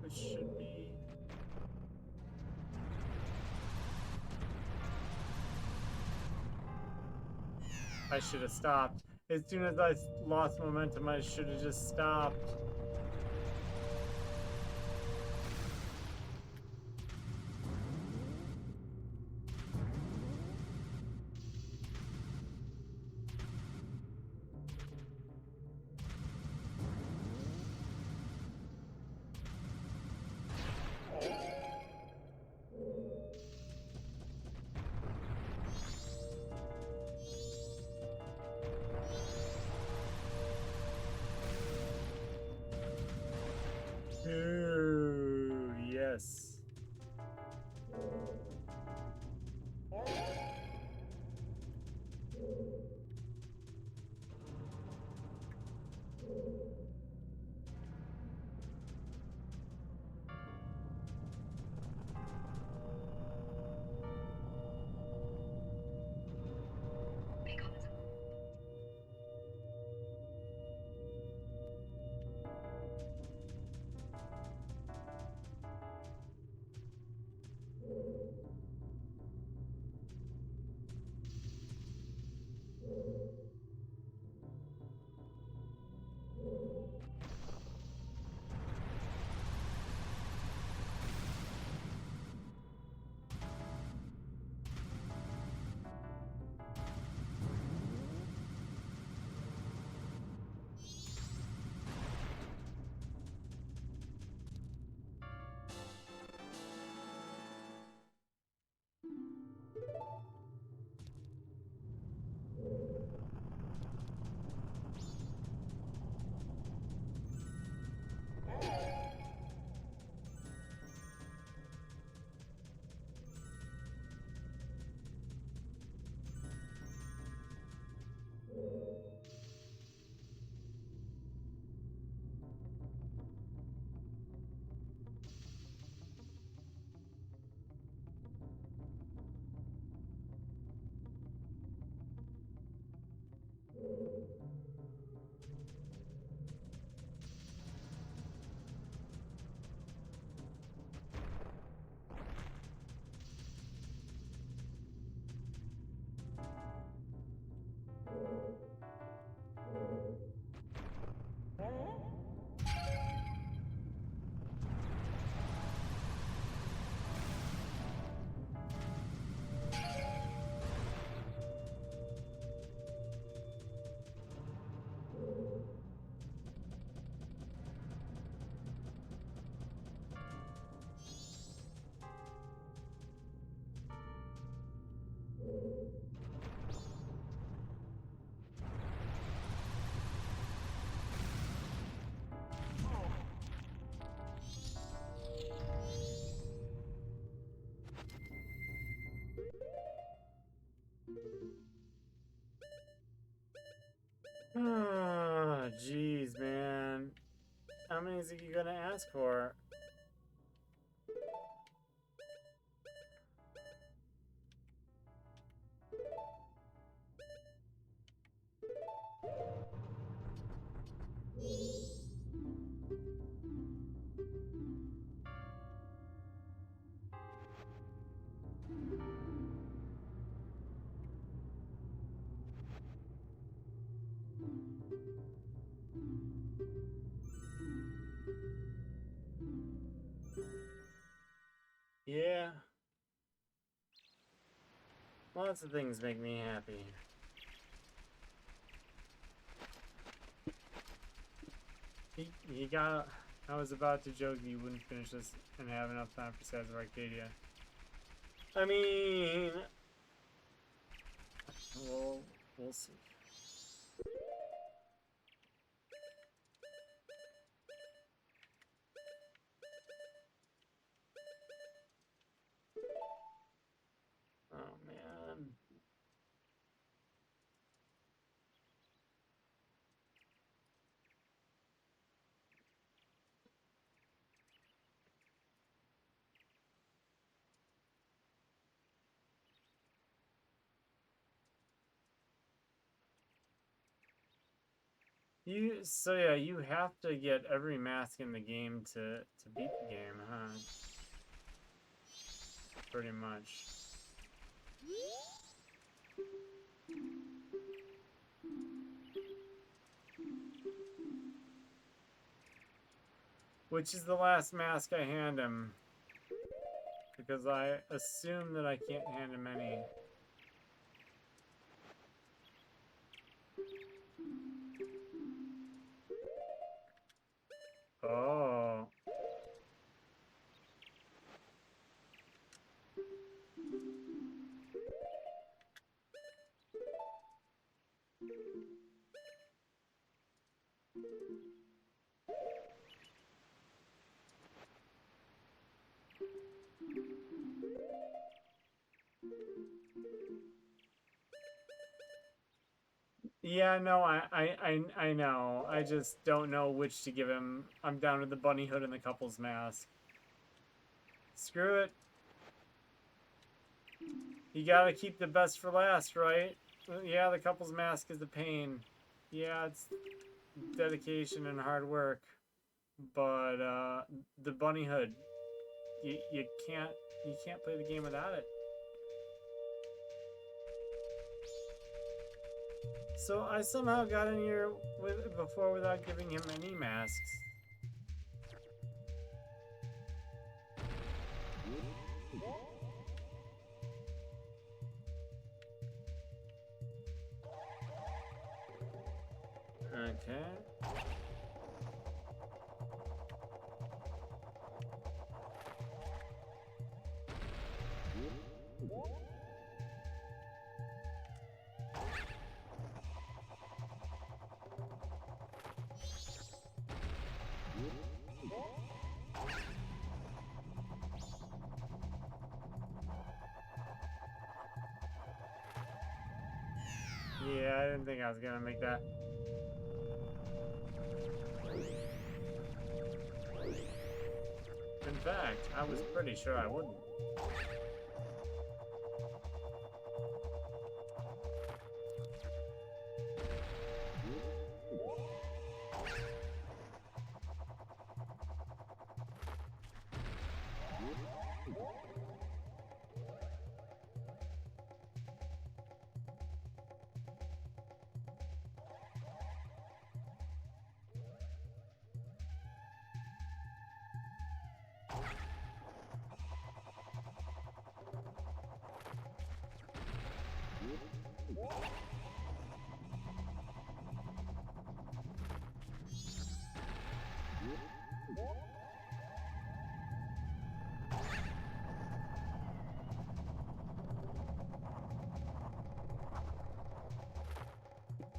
which should be... I should have stopped. As soon as I lost momentum, I should have just stopped. Ooh, yes. Oh, jeez, man. How many is he gonna ask for? Yeah. Lots of things make me happy. He got... I was about to joke that you wouldn't finish this and have enough time for Sands of Arcadia. I mean... we'll see. Oh, man. So yeah, you have to get every mask in the game to beat the game, huh? Pretty much. Which is the last mask I hand him. Because I assume that I can't hand him any. Oh. Yeah, no, I know. I just don't know which to give him. I'm down to the bunny hood and the couple's mask. Screw it. You gotta keep the best for last, right? Yeah, the couple's mask is a pain. Yeah, it's dedication and hard work. But the bunny hood, you can't play the game without it. So I somehow got in here before without giving him any masks. Okay. Yeah, I didn't think I was gonna make that. In fact, I was pretty sure I wouldn't.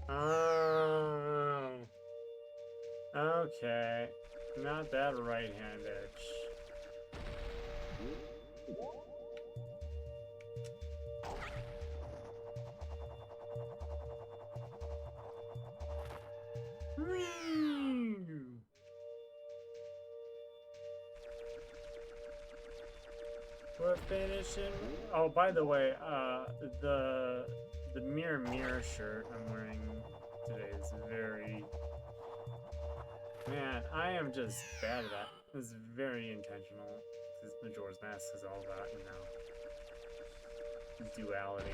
Oh. Okay. Not that right hand itch. We're finishing. Oh, by the way, the mirror shirt I'm wearing today is very... Man, I am just bad at that. This is very intentional. Because Majora's Mask is all about, you know, duality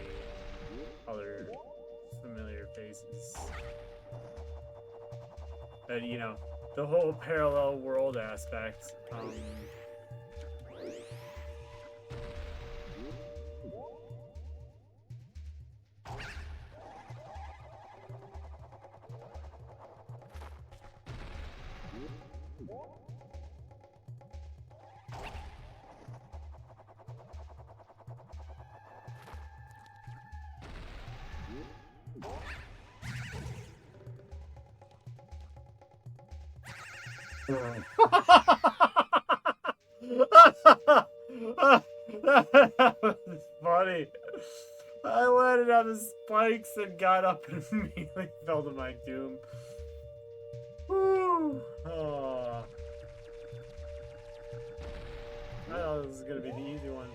and other familiar faces. And, you know, the whole parallel world aspect. That was funny. I landed on the spikes and got up and immediately fell to my doom. Woo! Oh. I thought this was gonna be the easy one.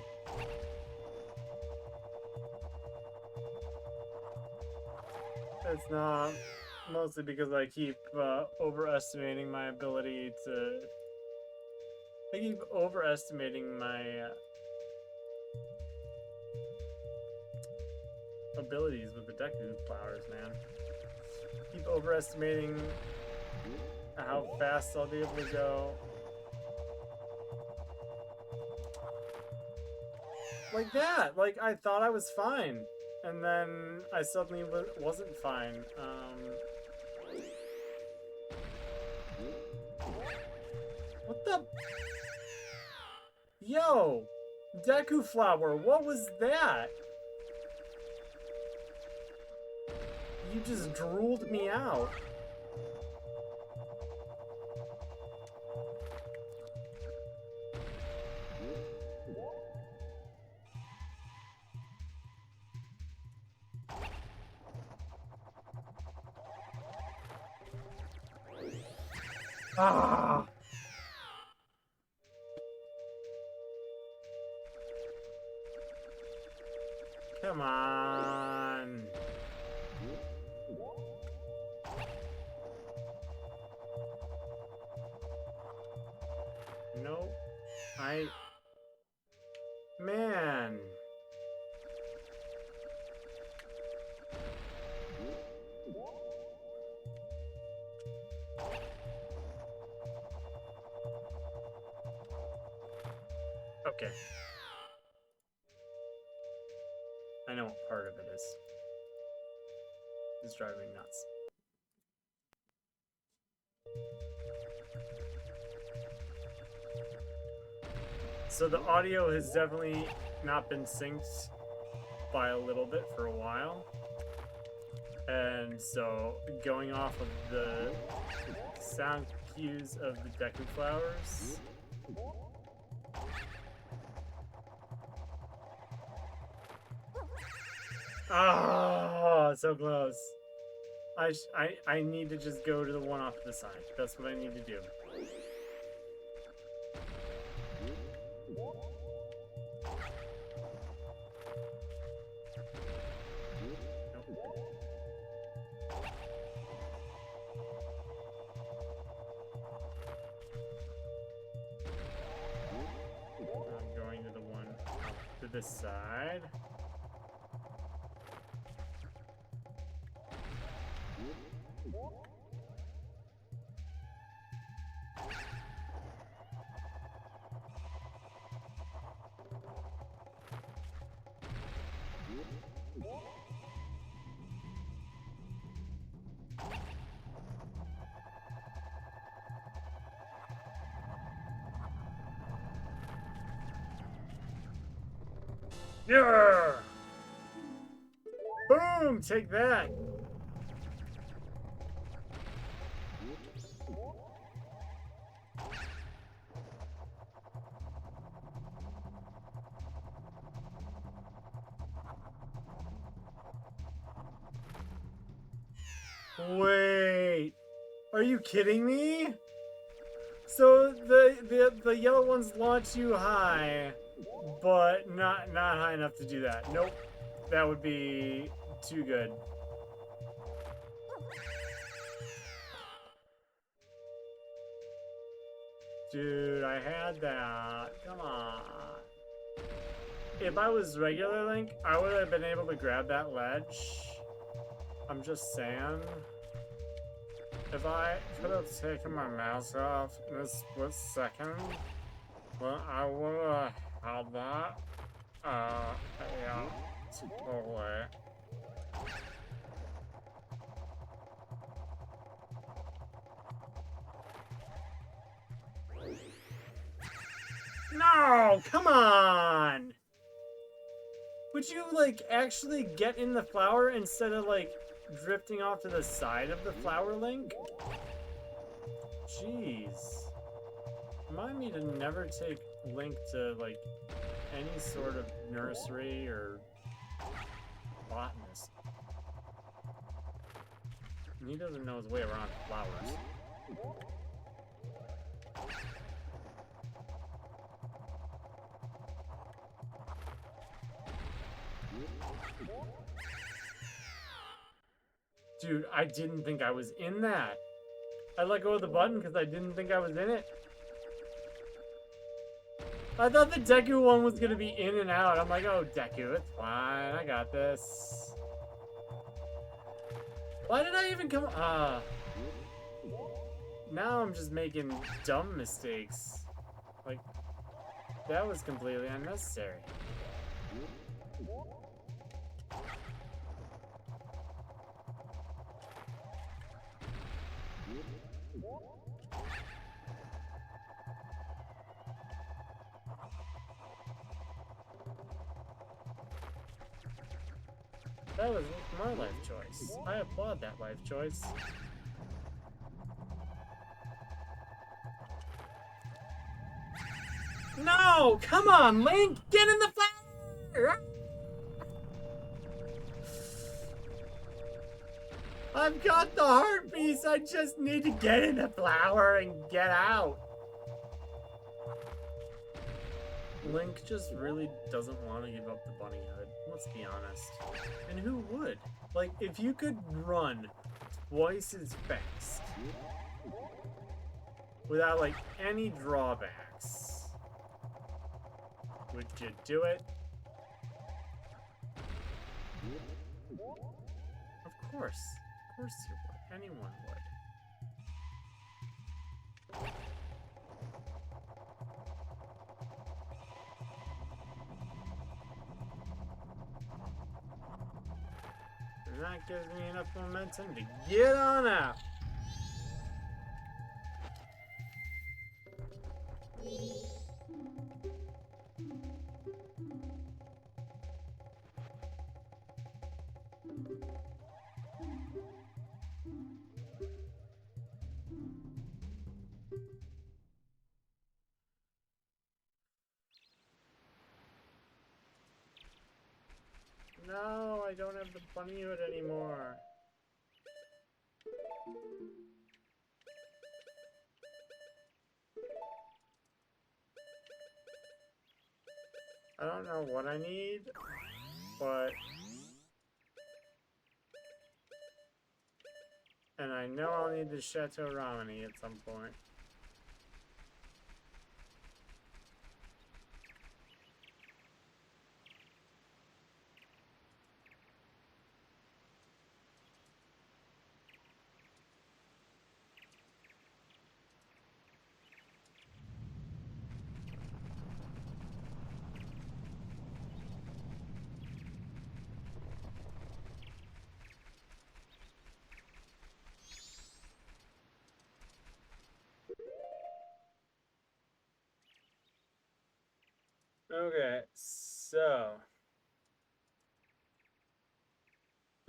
It's not. Mostly because I keep overestimating my ability to... I keep overestimating my abilities with the Deku flowers, man. I keep overestimating how fast I'll be able to go. Like that! Like, I thought I was fine. And then I suddenly wasn't fine. What the? Yo! Deku Flower, what was that? You just drooled me out. Ah! Come on. Nope. Man. Okay. I know what part of it is. It's driving me nuts. So the audio has definitely not been synced by a little bit for a while. And so going off of the sound cues of the Deku flowers. Ah, so close. I need to just go to the one off to the side. That's what I need to do. I'm going to the one to the side. Yeah! Boom! Take that! Wait! Are you kidding me? So the yellow ones launch you high, but not high enough to do that. Nope. That would be too good. Dude, I had that. Come on. If I was regular Link, I would have been able to grab that ledge. I'm just saying. If I could have taken my mask off in a split second, well, I would have had that. Yeah, totally. No, come on! Would you, like, actually get in the flower instead of, like, drifting off to the side of the flower, Link? Jeez. Remind me to never take Link to, like, any sort of nursery or botanist. And he doesn't know his way around flowers. Dude, I didn't think I was in that. I let go of the button because I didn't think I was in it. I thought the Deku one was going to be in and out. I'm like, oh, Deku, it's fine. I got this. Why did I even come... now I'm just making dumb mistakes. Like, that was completely unnecessary. That was my life choice. I applaud that life choice. No! Come on, Link! Get in the flower! I've got the heart piece. I just need to get in the flower and get out. Link just really doesn't want to give up the bunny hood. Let's be honest. And who would? Like, if you could run twice as fast without, like, any drawbacks, would you do it? Of course. Of course you would. Anyone would. And that gives me enough momentum to get on out. No, I don't have the bunny hood anymore. I don't know what I need, but... And I know I'll need the Chateau Ramani at some point. Okay, so...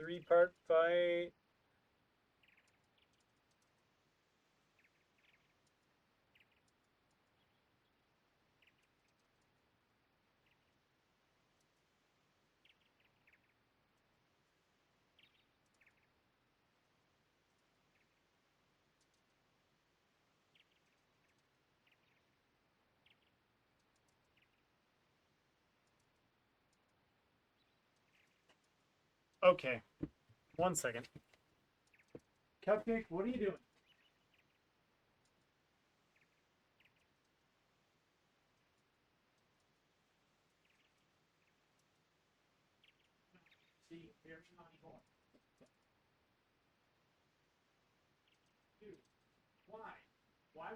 3-part fight. Okay, 1 second. Cupcake, what are you doing? See, there's money going.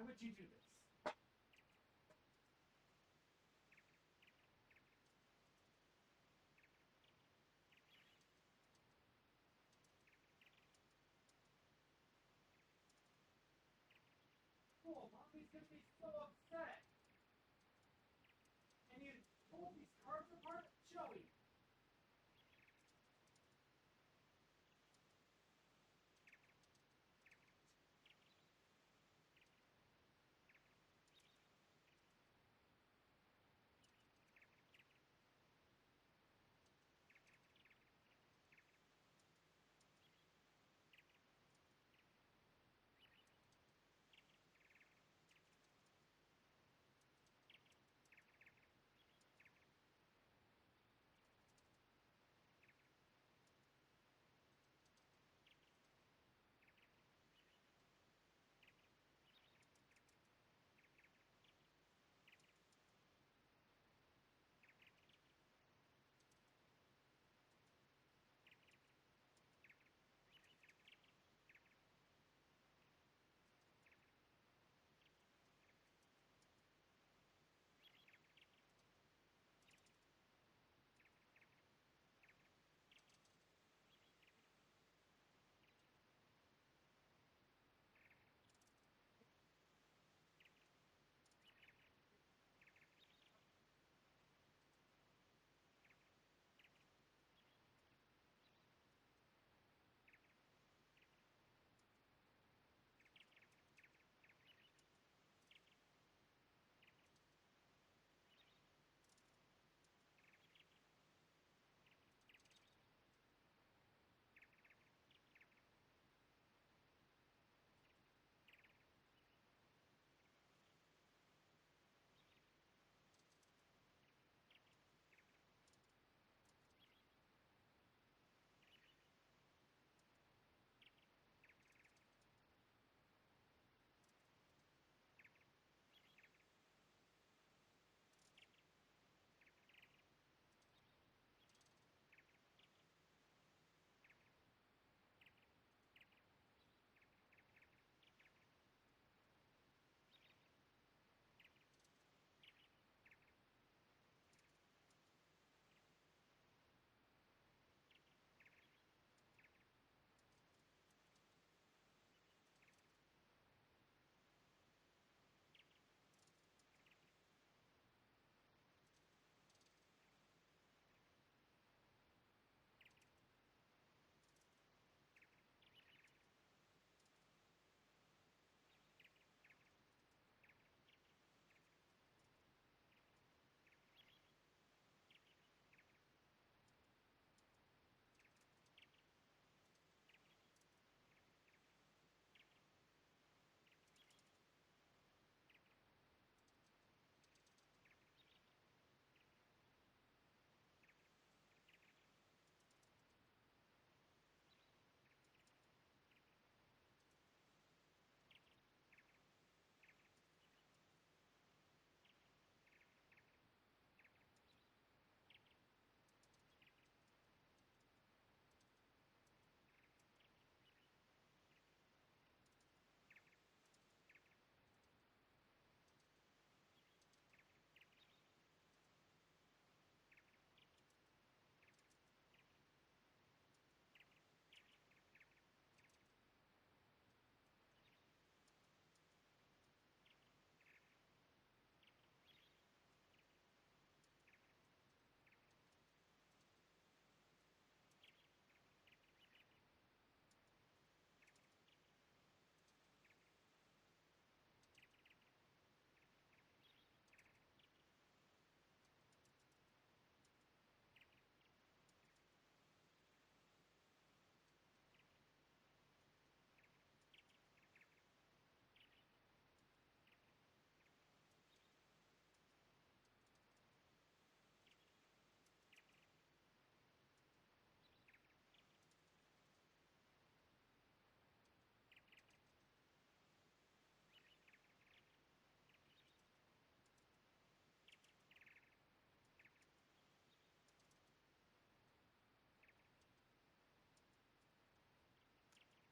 would you do this? Cool, mommy's gonna be so upset. And you pulled these cards apart? Joey!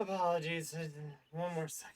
Apologies. One more second.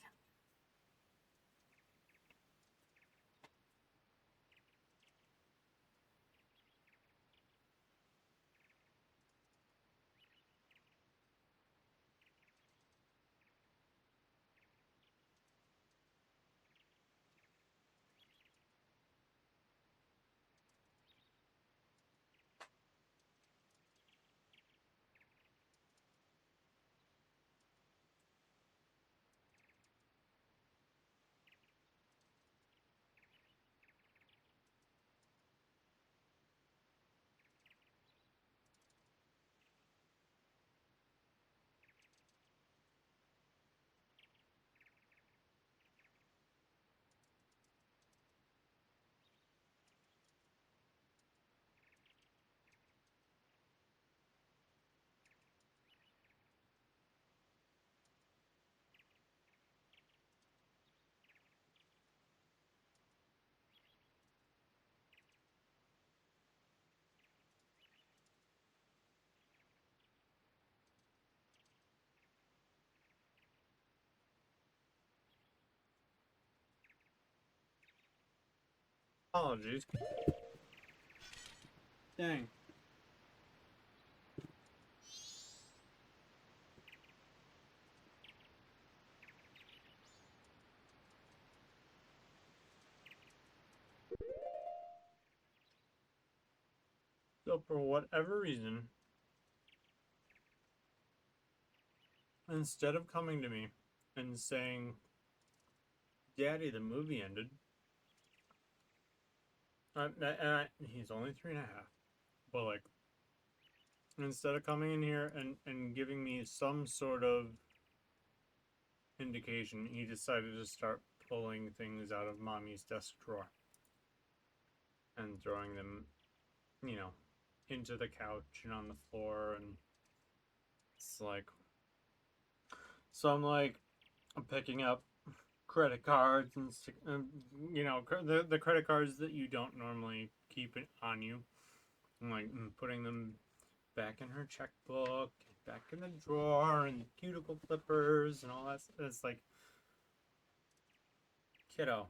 Apologies. Dang. So for whatever reason, instead of coming to me and saying, "Daddy, the movie ended," he's only 3.5, but like, instead of coming in here and giving me some sort of indication, he decided to start pulling things out of mommy's desk drawer and throwing them, you know, into the couch and on the floor. And it's like, so I'm picking up credit cards and, you know, the credit cards that you don't normally keep it on you. I'm like putting them back in her checkbook, back in the drawer, and the cuticle clippers and all that. It's like, kiddo,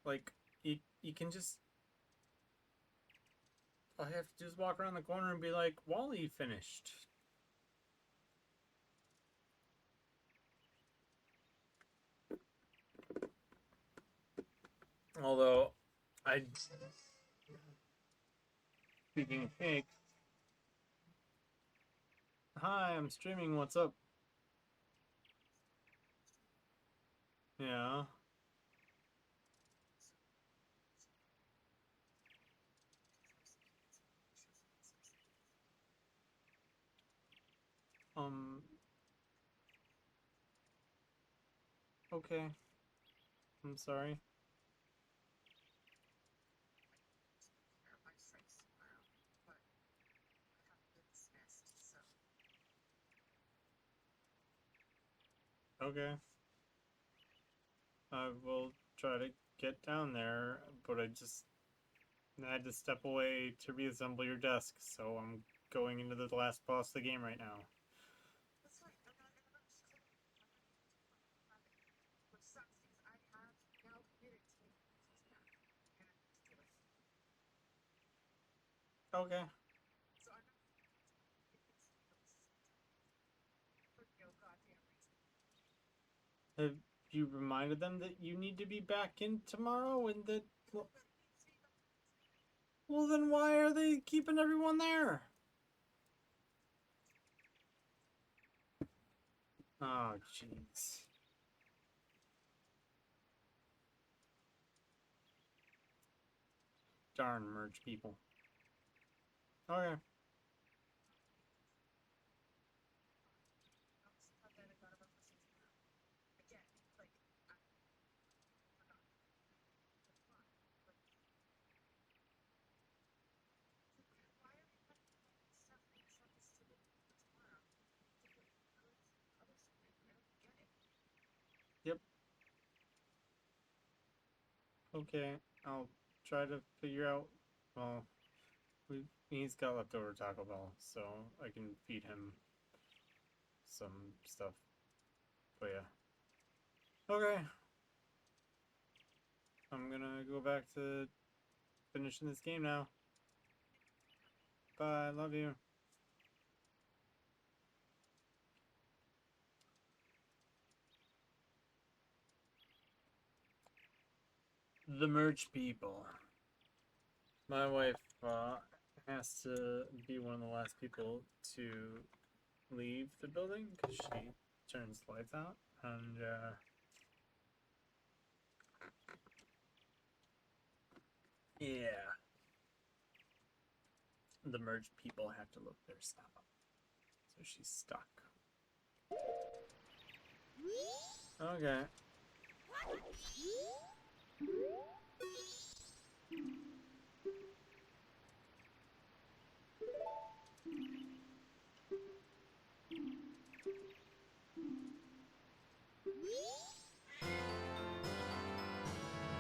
like you can just, all I have to do is walk around the corner and be like, Wally finished. Although, I, speaking of cake, hi, I'm streaming. What's up? Yeah. Um. Okay. I'm sorry. Okay. I will try to get down there, but I had to step away to reassemble your desk, so I'm going into the last boss of the game right now. Okay. Have you reminded them that you need to be back in tomorrow and that. Well, then why are they keeping everyone there? Oh, jeez. Darn merge people. Okay. Yep. Okay. I'll try to figure out. Well, he's got leftover Taco Bell, so I can feed him some stuff. But yeah. Okay. I'm gonna go back to finishing this game now. Bye. Love you. The merch people. My wife has to be one of the last people to leave the building because she turns lights out, and yeah, the merge people have to look their stuff up, so she's stuck. Okay.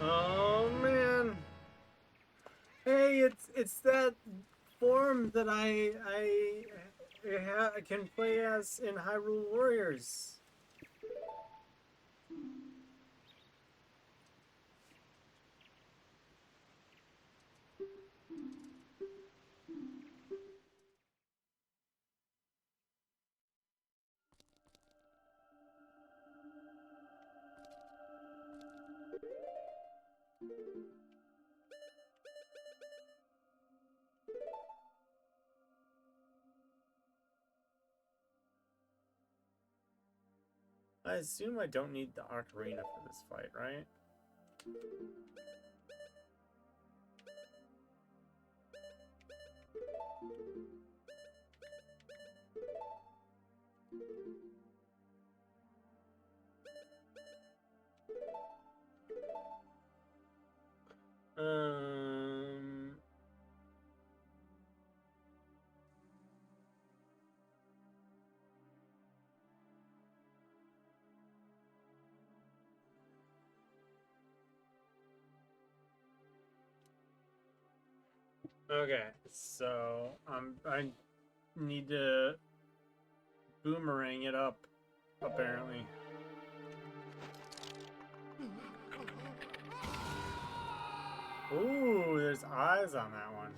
Oh man. Hey, it's that form that I can play as in Hyrule Warriors. I assume I don't need the ocarina for this fight, right? Um... Okay, so I need to boomerang it up, apparently. Ooh, there's eyes on that one.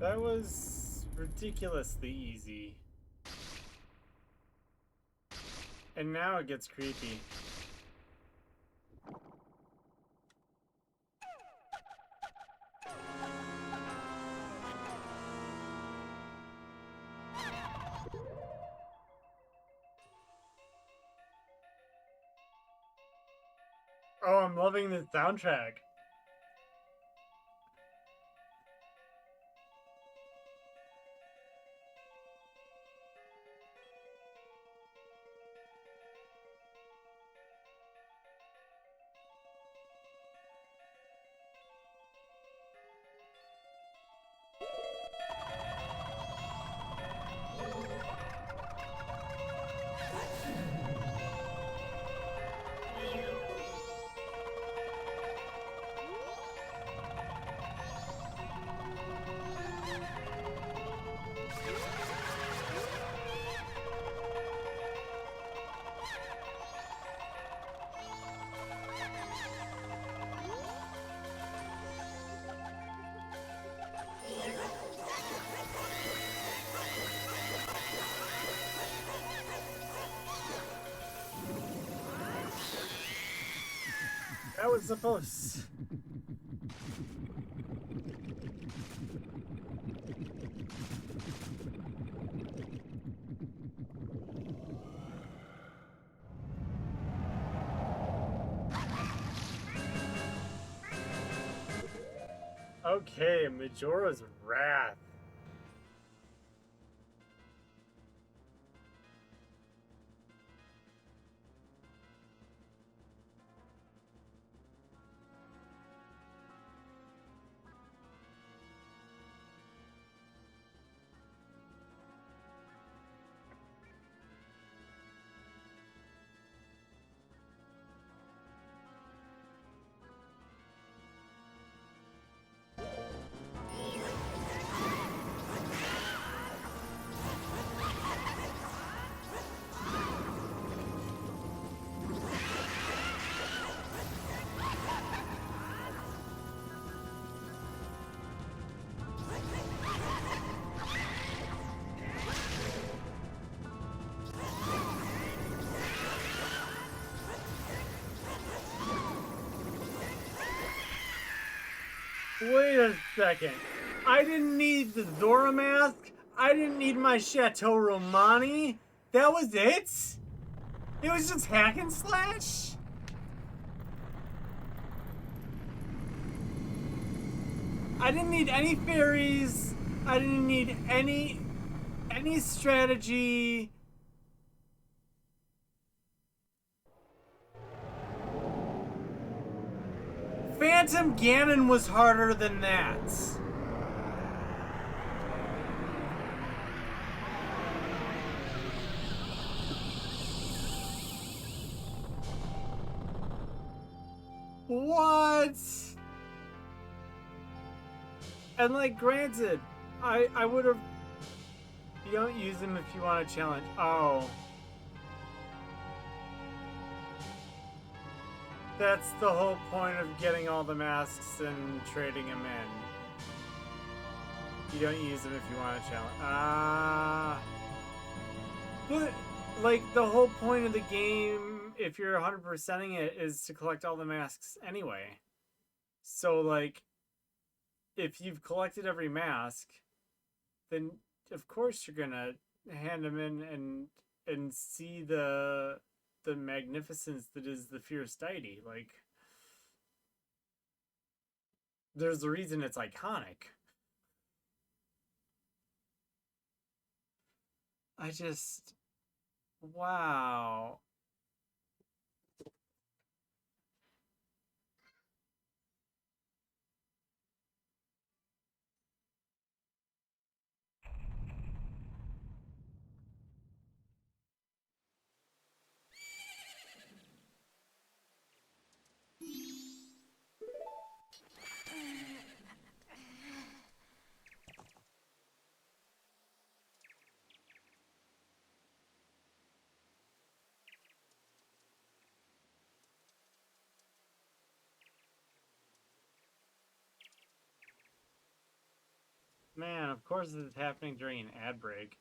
That was ridiculously easy. And now it gets creepy. Oh, I'm loving the soundtrack. That was supposed. Okay, Majora's Wrath. Wait a second. I didn't need the Zora mask. I didn't need my Chateau Romani. That was it? It was just hack and slash? I didn't need any fairies. I didn't need any strategy. Phantom Ganon was harder than that. What? And like, granted, I would have. You don't use them if you want to challenge. Oh. That's the whole point of getting all the masks and trading them in. You don't use them if you want to challenge. But, like, the whole point of the game, if you're 100%ing it, is to collect all the masks anyway. So, like, if you've collected every mask, then of course you're gonna hand them in and see the magnificence that is the Fierce Deity. Like, there's a reason it's iconic. I just, wow. Man, of course this is happening during an ad break.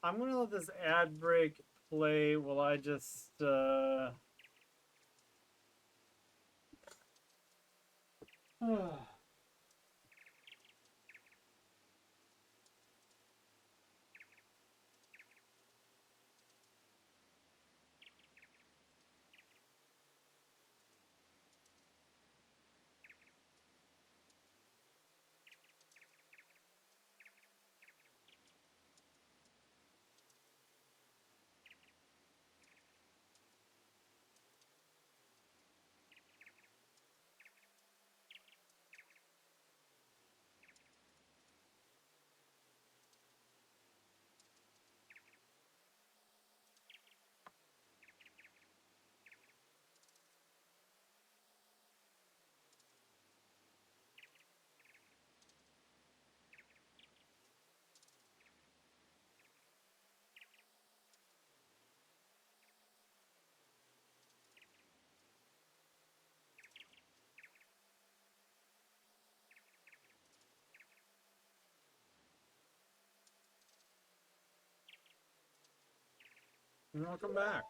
I'm gonna let this ad break play while I just, welcome back.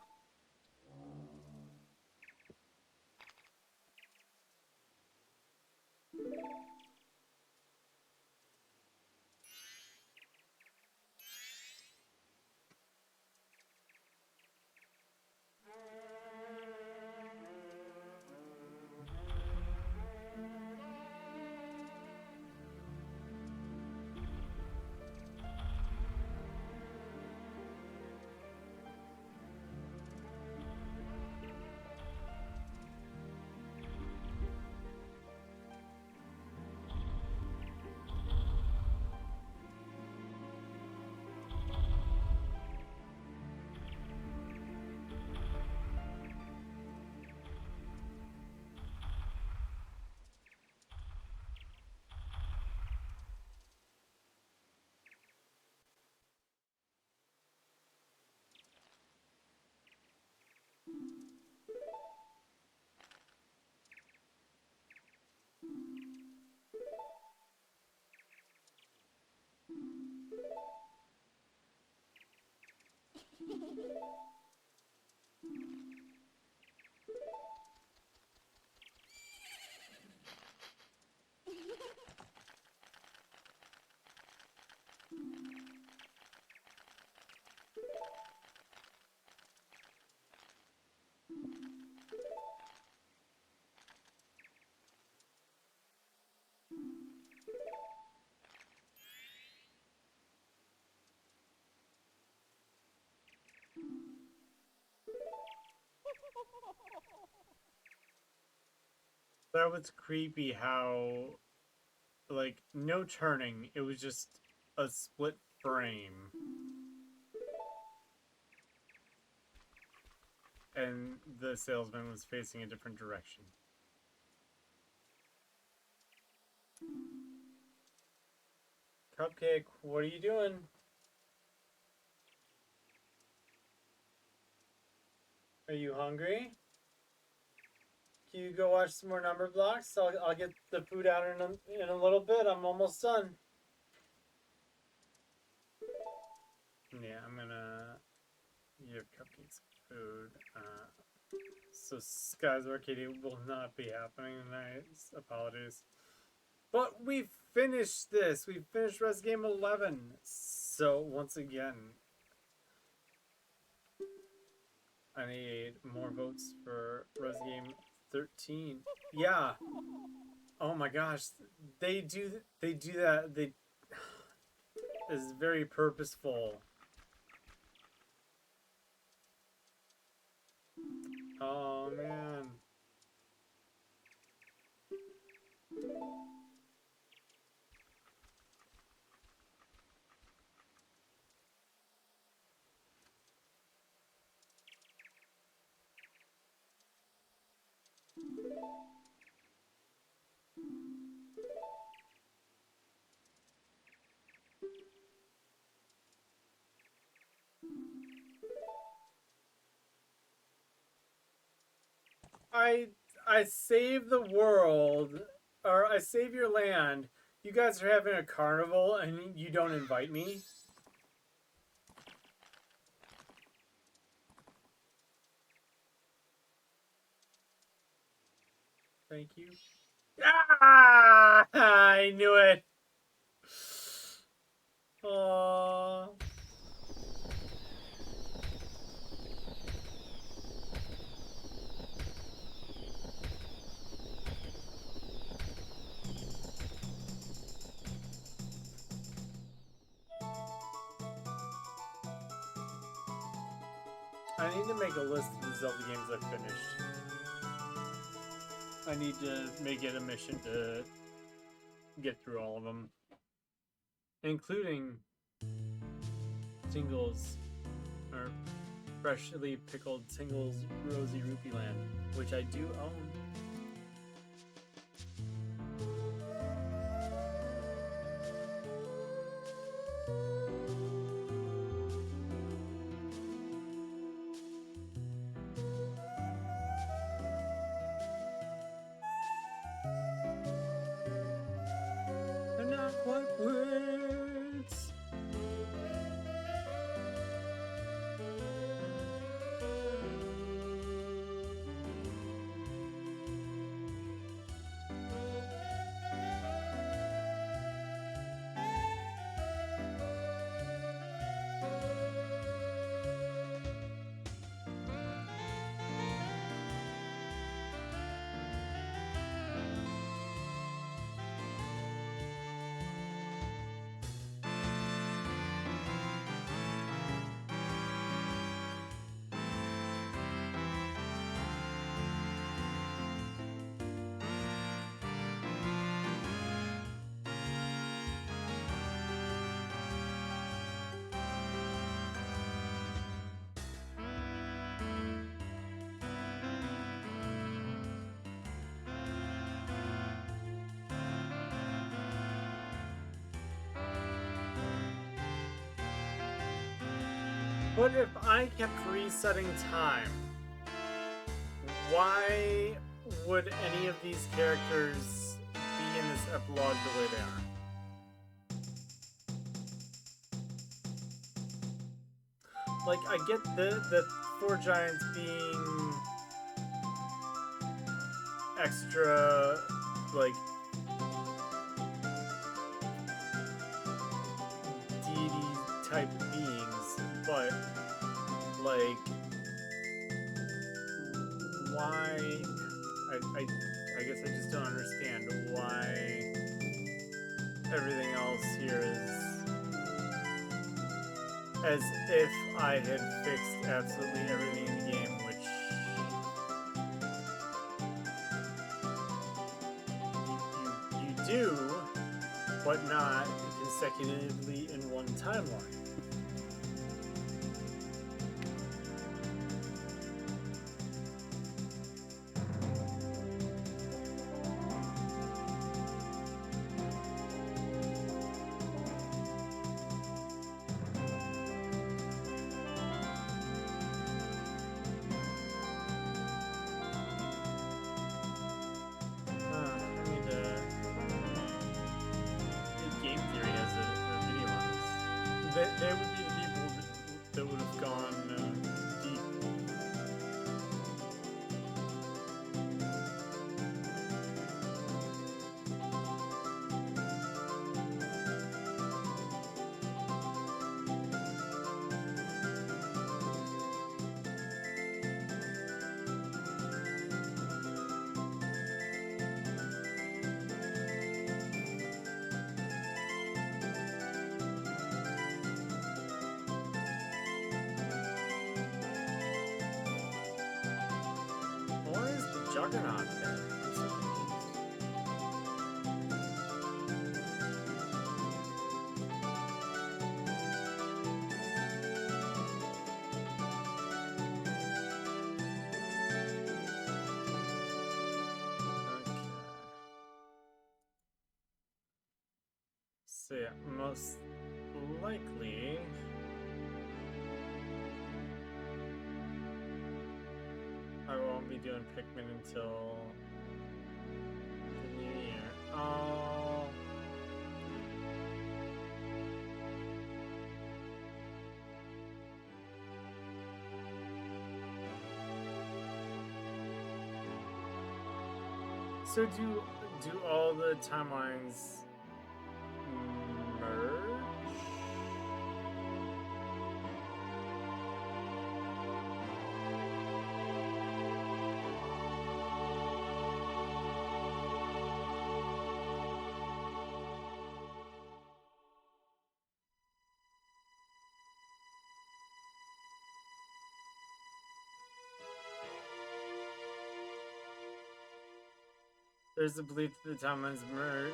That was creepy how, like, no turning. It was just a split frame. And the salesman was facing a different direction. Cupcake, what are you doing? Are you hungry? Can you go watch some more number blocks? I'll get the food out in a little bit. I'm almost done. Yeah, I'm gonna give Cupcakes food. So Skies Arcade will not be happening tonight. Apologies. But we finished this. We finished Res Game 11. So once again, I need more votes for Res Game 13. Yeah. Oh my gosh. They do that. They is very purposeful. Oh man. I save the world, or I save your land. You guys are having a carnival and you don't invite me? Thank you. Ah! I knew it. Aww. I need to make a list of the Zelda games I've finished. I need to make it a mission to get through all of them, including Tingle's, or freshly pickled Tingle's Rosy Rupee Land, which I do own. They're not quite words. But if I kept resetting time, why would any of these characters be in this epilogue the way they are? like I get the four giants being extra, like deity type beings, but like why? I guess I just don't understand why everything else here is as if I had fixed absolutely everything in the game, which you do, but not consecutively in one timeline. They would be the people that would have gone deep. Why is the Juggernaut there? I'm so confused. Okay. So yeah, most likely I won't be doing Pikmin until the new year. Oh. So do all the timelines merge? There's a belief that the timelines merge.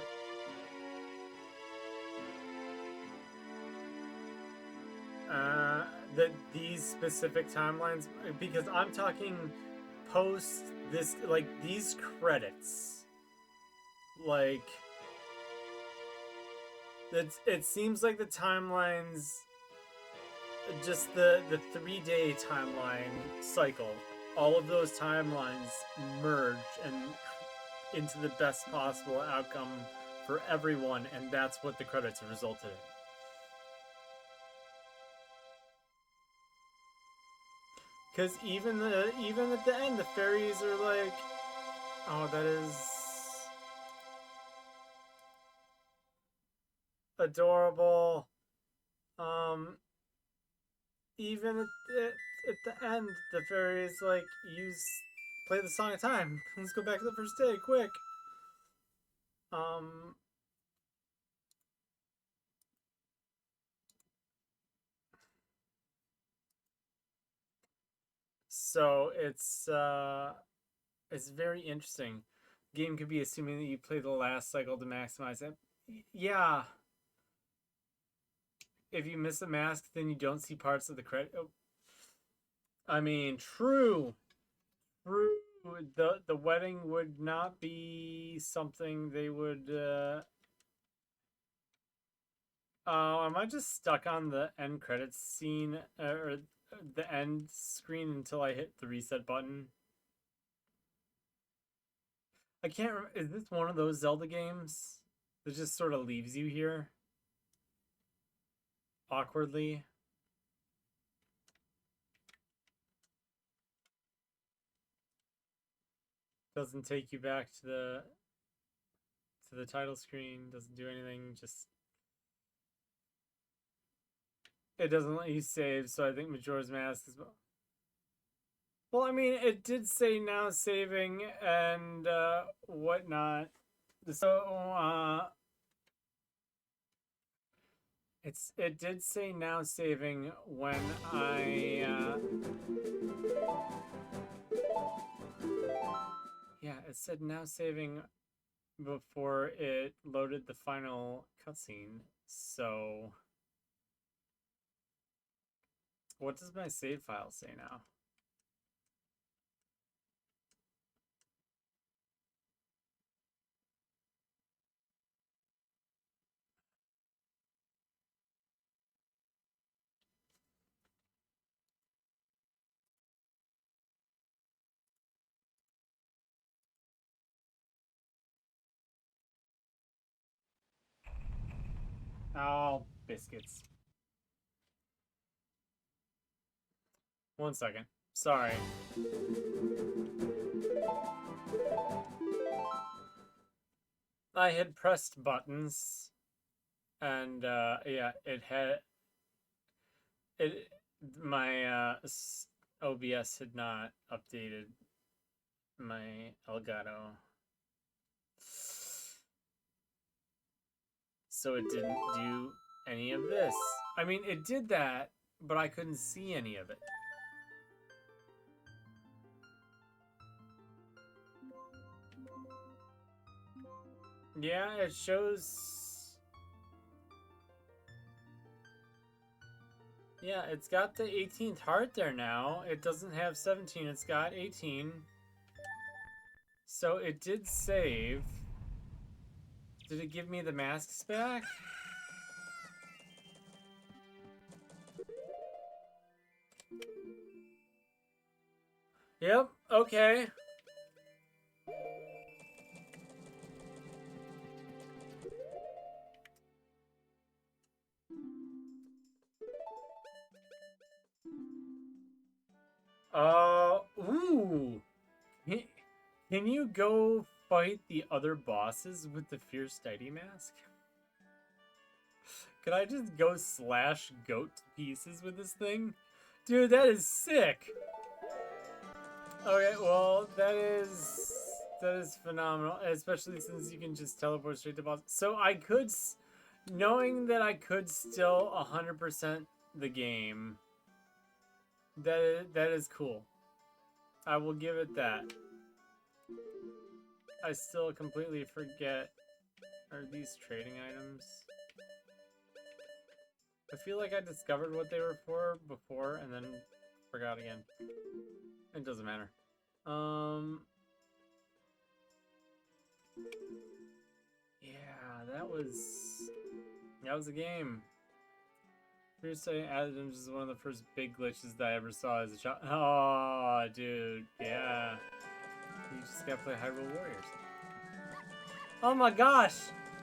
That these specific timelines, because I'm talking post this, like these credits, like it seems like the timelines, just the 3-day timeline cycle, all of those timelines merge and into the best possible outcome for everyone, and that's what the credits have resulted in. Because even at the end, the fairies are like, oh, that is adorable. Even at the end, the fairies like play the Song of Time. Let's go back to the first day, quick. So it's very interesting. Game could be assuming that you play the last cycle to maximize it. Yeah. If you miss a mask, then you don't see parts of the credit. Oh. I mean, true. The wedding would not be something they would. Am I just stuck on the end credits scene or the end screen until I hit the reset button? I can't remember. Is this one of those Zelda games that just sort of leaves you here awkwardly? Doesn't take you back to the title screen. Doesn't do anything. Just it doesn't let you save. So I think Majora's Mask is well. Well, I mean, it did say now saving and whatnot. So it did say now saving when yeah, it said now saving before it loaded the final cutscene. So what does my save file say now? Oh, biscuits. 1 second. Sorry. I had pressed buttons and yeah, it had it my OBS had not updated my Elgato. So it didn't do any of this. I mean, it did that, but I couldn't see any of it. Yeah, it shows. Yeah, it's got the 18th heart there now. It doesn't have 17, it's got 18. So it did save. Did it give me the masks back? Yep, okay. Ooh. Can you go fight the other bosses with the Fierce Deity mask? Could I just go slash goat to pieces with this thing? Dude, that is sick! Okay, well, that is phenomenal, especially since you can just teleport straight to boss. So I could, knowing that I could still 100% the game, that is cool. I will give it that. I still completely forget. Are these trading items? I feel like I discovered what they were for before and then forgot again. It doesn't matter. Yeah, that was a game. Hearsay items is one of the first big glitches that I ever saw as a child. Oh, dude, yeah. You just gotta play Hyrule Warriors. Oh my gosh!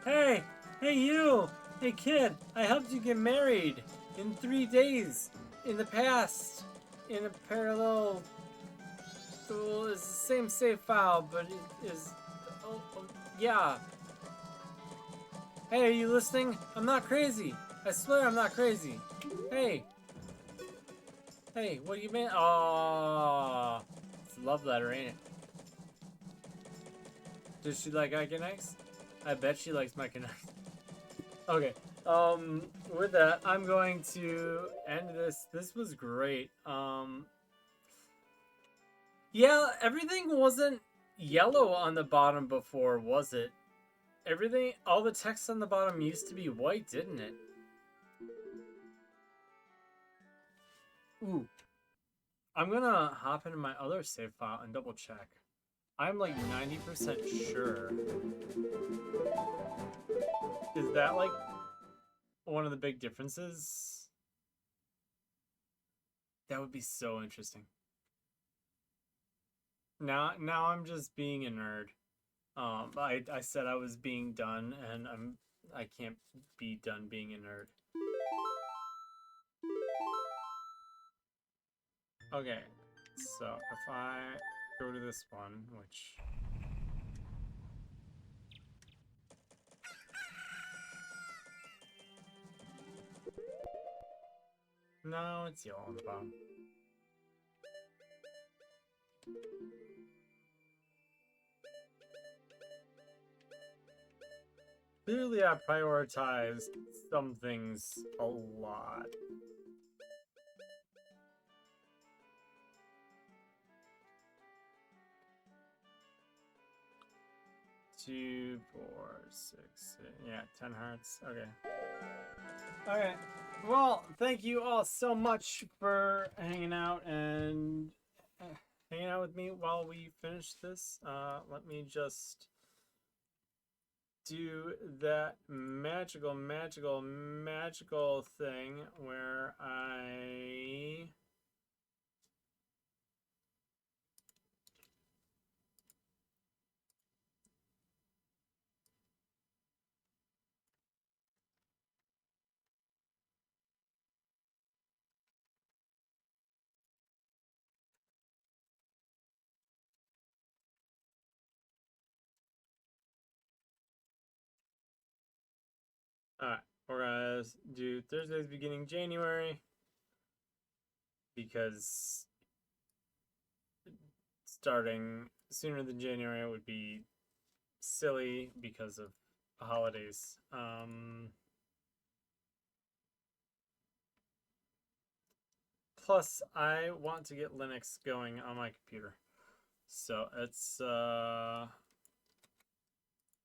Hey! Hey you! Hey kid! I helped you get married in 3 days in the past in a parallel. Well, it's the same save file, but it is. Oh, yeah. Hey, are you listening? I'm not crazy. I swear I'm not crazy. Hey. Hey, what do you mean? Oh, it's a love letter, ain't it? Does she like Icon X? I bet she likes my Connect. Okay. With that, I'm going to end this. This was great. Yeah, everything wasn't yellow on the bottom before, was it? Everything, all the text on the bottom used to be white, didn't it? Ooh. I'm gonna hop into my other save file and double check. I'm like 90% sure. Is that like one of the big differences? That would be so interesting. Now I'm just being a nerd. I said I was being done, and I can't be done being a nerd. Okay, so if I go to this one, which No, it's yellow on the bottom. Clearly, I prioritized some things a lot. Two, four, six, yeah, 10 hearts. Okay. Okay. Well, thank you all so much for hanging out and hanging out with me while we finish this. Let me just do that magical thing where I Alright, we're gonna do Thursdays beginning January because starting sooner than January would be silly because of holidays. Plus, I want to get Linux going on my computer. So it's,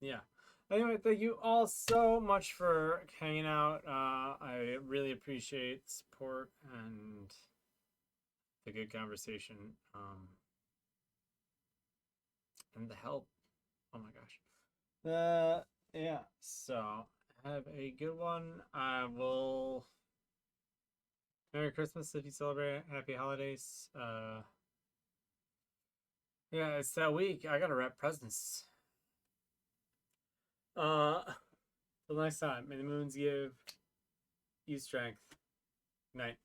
yeah. Anyway, thank you all so much for hanging out. I really appreciate support and the good conversation and the help. Oh my gosh. Yeah. So have a good one. I will. Merry Christmas if you celebrate. Happy holidays. Yeah, it's that week. I gotta wrap presents. Till next time. May the moons give you strength. Night.